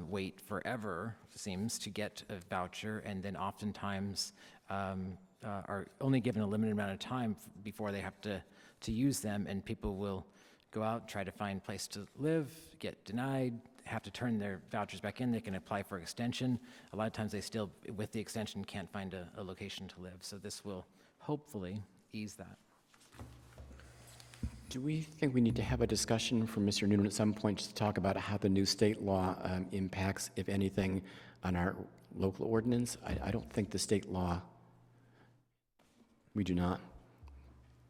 wait forever, it seems, to get a voucher, and then oftentimes are only given a limited amount of time before they have to use them, and people will go out, try to find a place to live, get denied, have to turn their vouchers back in. They can apply for extension. A lot of times they still, with the extension, can't find a location to live. So this will hopefully ease that. Do we think we need to have a discussion from Mr. Noonan at some point to talk about how the new state law impacts, if anything, on our local ordinance? I don't think the state law, we do not.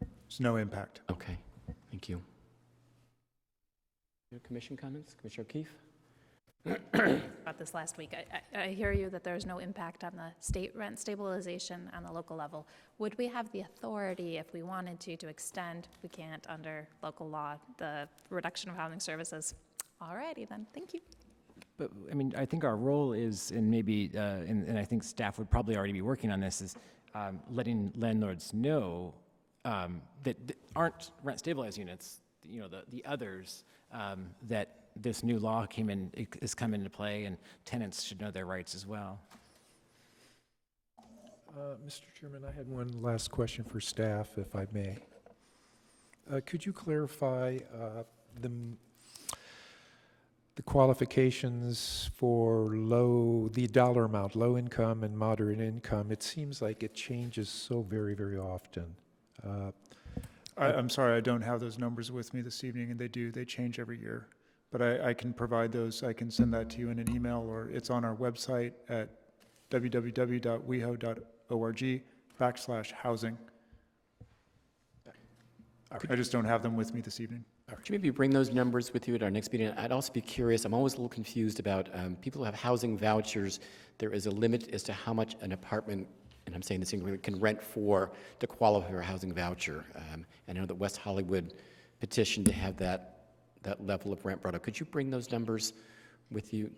There's no impact. Okay, thank you. Commission comments? Commissioner O'Keefe? about this last week. I hear you that there's no impact on the state rent stabilization on the local level. Would we have the authority, if we wanted to extend, we can't under local law, the reduction of housing services? All righty then, thank you. But, I mean, I think our role is, and maybe, and I think staff would probably already be working on this, is letting landlords know that aren't rent stabilized units, you know, the others, that this new law is coming into play, and tenants should know their rights as well. Mr. Chairman, I had one last question for staff, if I may. Could you clarify the qualifications for the dollar amount, low income and moderate income? It seems like it changes so very, very often. I'm sorry, I don't have those numbers with me this evening, and they change every year. But I can provide those, I can send that to you in an email, or it's on our website at www.weho.org/housing. I just don't have them with me this evening. Could you maybe bring those numbers with you at our next meeting? I'd also be curious, I'm always a little confused about people who have housing vouchers. There is a limit as to how much an apartment, and I'm saying this in, can rent to qualify for a housing voucher. I know that West Hollywood petitioned to have that level of rent brought up. Could you bring those numbers with you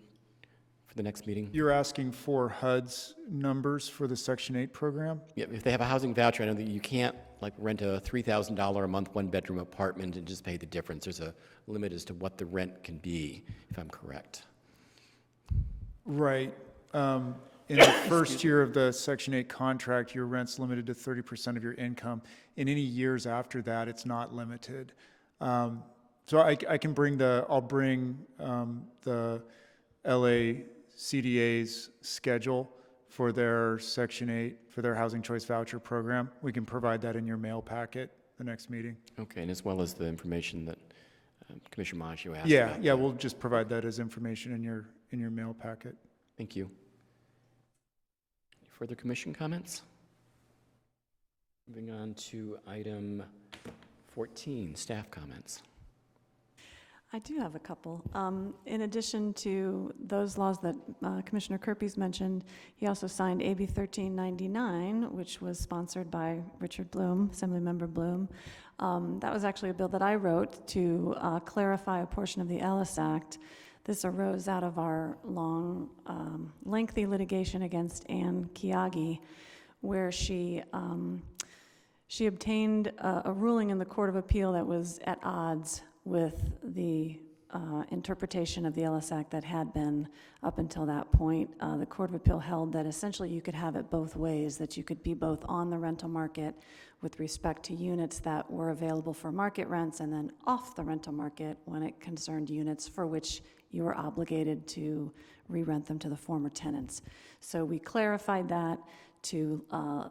for the next meeting? You're asking for HUD's numbers for the Section 8 program? Yeah, if they have a housing voucher, I know that you can't like rent a $3,000 a month one-bedroom apartment and just pay the difference. There's a limit as to what the rent can be, if I'm correct. Right. In the first year of the Section 8 contract, your rent's limited to 30% of your income. In any years after that, it's not limited. So I can bring I'll bring the LA CDA's schedule for their Section 8, for their Housing Choice Voucher Program. We can provide that in your mail packet the next meeting. Okay, and as well as the information that Commissioner Maggio asked about. Yeah, we'll just provide that as information in your mail packet. Thank you. Any further commission comments? Moving on to item 14, staff comments. I do have a couple. In addition to those laws that Commissioner Kirby's mentioned, he also signed AB 1399, which was sponsored by Richard Bloom, Assemblymember Bloom. That was actually a bill that I wrote to clarify a portion of the Ellis Act. This arose out of our long, lengthy litigation against Ann Kiagi, where she obtained a ruling in the Court of Appeal that was at odds with the interpretation of the Ellis Act that had been up until that point. The Court of Appeal held that essentially you could have it both ways, that you could be both on the rental market with respect to units that were available for market rents, and then off the rental market when it concerned units for which you were obligated to re-rent them to the former tenants. So we clarified that to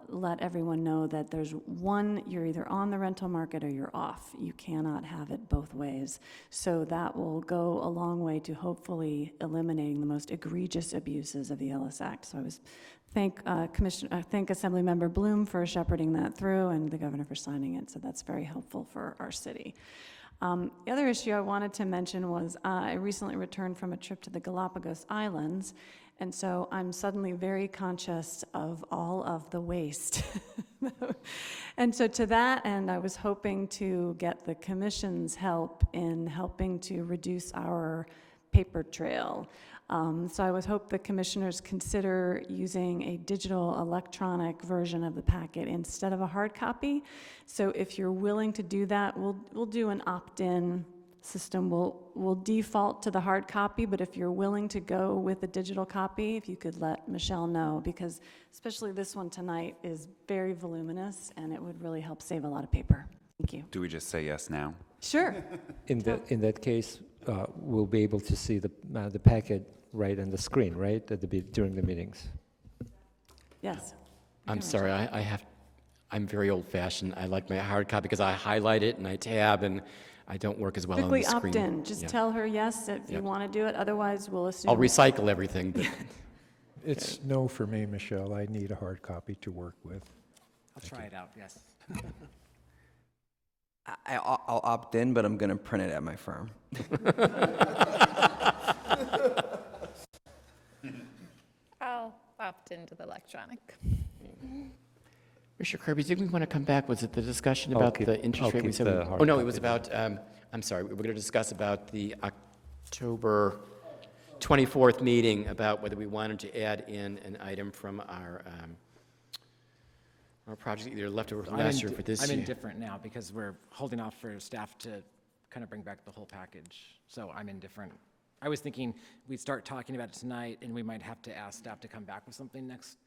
let everyone know that there's one, you're either on the rental market or you're off. You cannot have it both ways. So that will go a long way to hopefully eliminating the most egregious abuses of the Ellis Act. So I was thank Assemblymember Bloom for shepherding that through, and the governor for signing it. So that's very helpful for our city. The other issue I wanted to mention was I recently returned from a trip to the Galapagos Islands, and so I'm suddenly very conscious of all of the waste. And so to that end, I was hoping to get the commission's help in helping to reduce our paper trail. So I would hope the commissioners consider using a digital electronic version of the packet instead of a hard copy. So if you're willing to do that, we'll do an opt-in system. We'll default to the hard copy, but if you're willing to go with a digital copy, if you could let Michelle know, because especially this one tonight is very voluminous and it would really help save a lot of paper. Thank you. Do we just say yes now? Sure. In that case, we'll be able to see the packet right on the screen, right, during the meetings. Yes. I'm sorry, I'm very old-fashioned. I like my hard copy because I highlight it and I tab, and I don't work as well on the Quickly screen. opt in. Just tell her yes if you want to do it. Otherwise, we'll assume. I'll recycle everything. But It's no for me, Michelle. I need a hard copy to work with. I'll try it out, yes. I'll opt in, but I'm going to print it at my firm. dropped into the electronic. Mr. Kirby, did we want to come back? Was it the discussion I'll about keep- the interest I'll rate? We keep said the we- hard Oh, no, it copy was then. about, I'm sorry, we were going to discuss about the October 24th meeting about whether we wanted to add in an item from our project, either leftover from last year for this I'm year. indifferent now because we're holding off for staff to kind of bring back the whole package. So I'm indifferent. I was thinking we'd start talking about it tonight and we might have to ask staff to come back with something next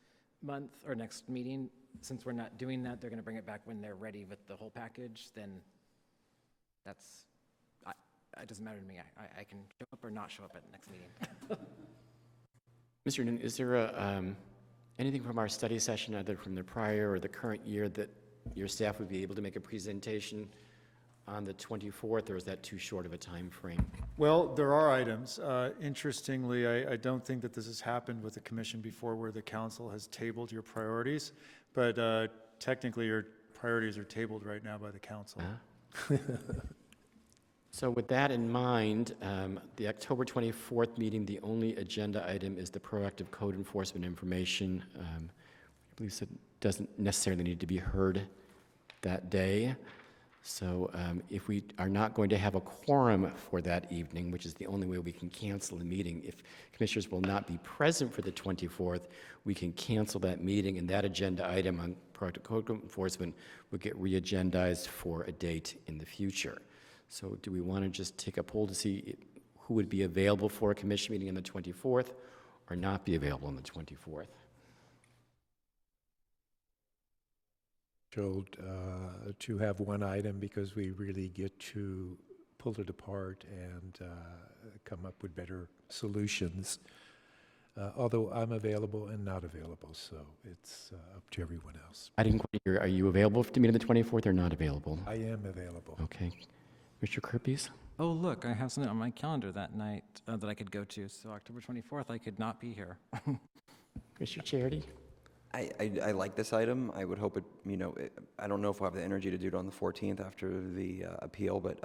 month or next meeting. Since we're not doing that, they're going to bring it back when they're ready with the whole package, then that's, it doesn't matter to me. I can show up or not show up at the next meeting. Mr. Noonan, is there anything from our study session, either from the prior or the current year, that your staff would be able to make a presentation on the 24th, or is that too short of a time frame? Well, there are items. Interestingly, I don't think that this has happened with the commission before where the council has tabled your priorities, but technically your priorities are tabled right now by the council. So with that in mind, the October 24th meeting, the only agenda item is the proactive code enforcement information. I believe it doesn't necessarily need to be heard that day. So if we are not going to have a quorum for that evening, which is the only way we can cancel the meeting, if commissioners will not be present for the 24th, we can cancel that meeting, and that agenda item on proactive code enforcement would get re-agendized for a date in the future. So do we want to just take a poll to see who would be available for a commission meeting on the 24th or not be available on the 24th? To have one item because we really get to pull it apart and come up with better solutions. Although I'm available and not available, so it's up to everyone else. I didn't quite hear, are you available to meet on the 24th or not available? I am available. Okay. Mr. Kirpies? Oh, look, I have something on my calendar that night that I could go to. So October 24th, I could not be here. Mr. Charity? I like this item. I would hope it, I don't know if we'll have the energy to do it on the 14th after the appeal, but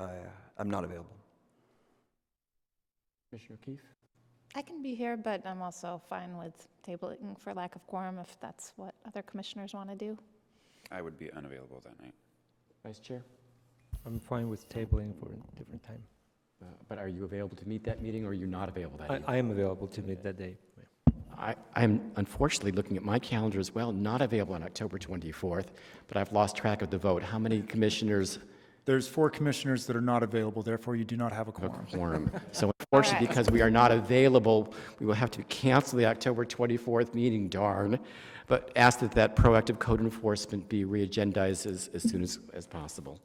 I'm not available. Commissioner O'Keefe? I can be here, but I'm also fine with tabling for lack of quorum if that's what other commissioners want to do. I would be unavailable that night. Vice Chair? I'm fine with tabling for a different time. But are you available to meet that meeting, or are you not available that evening? I am available to meet that day. I'm unfortunately looking at my calendar as well, not available on October 24th, but I've lost track of the vote. How many commissioners? There's 4 commissioners that are not available, therefore you do not have a Have a quorum. quorum. So unfortunately, because we are not available, we will have to cancel the October 24th meeting, darn, but ask that proactive code enforcement be re-agendized as soon as possible.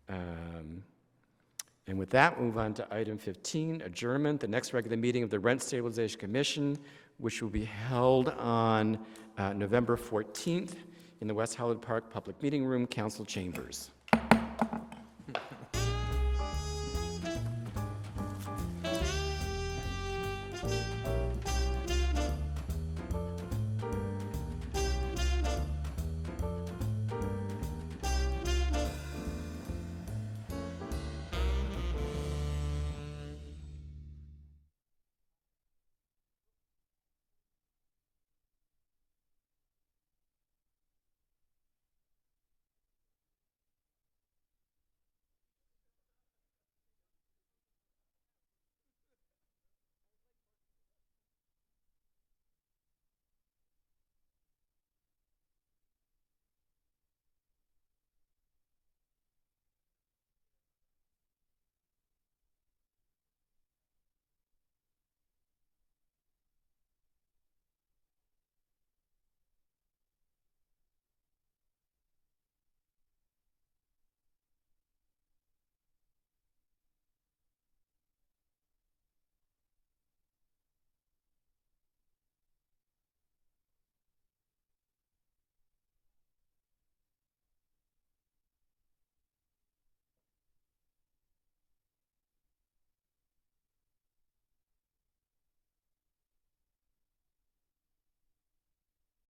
And with that, we'll move on to item 15, adjournment, the next regular meeting of the Rent Stabilization Commission, which will be held on November 14th in the West Hollywood Park Public Meeting Room, Council Chambers.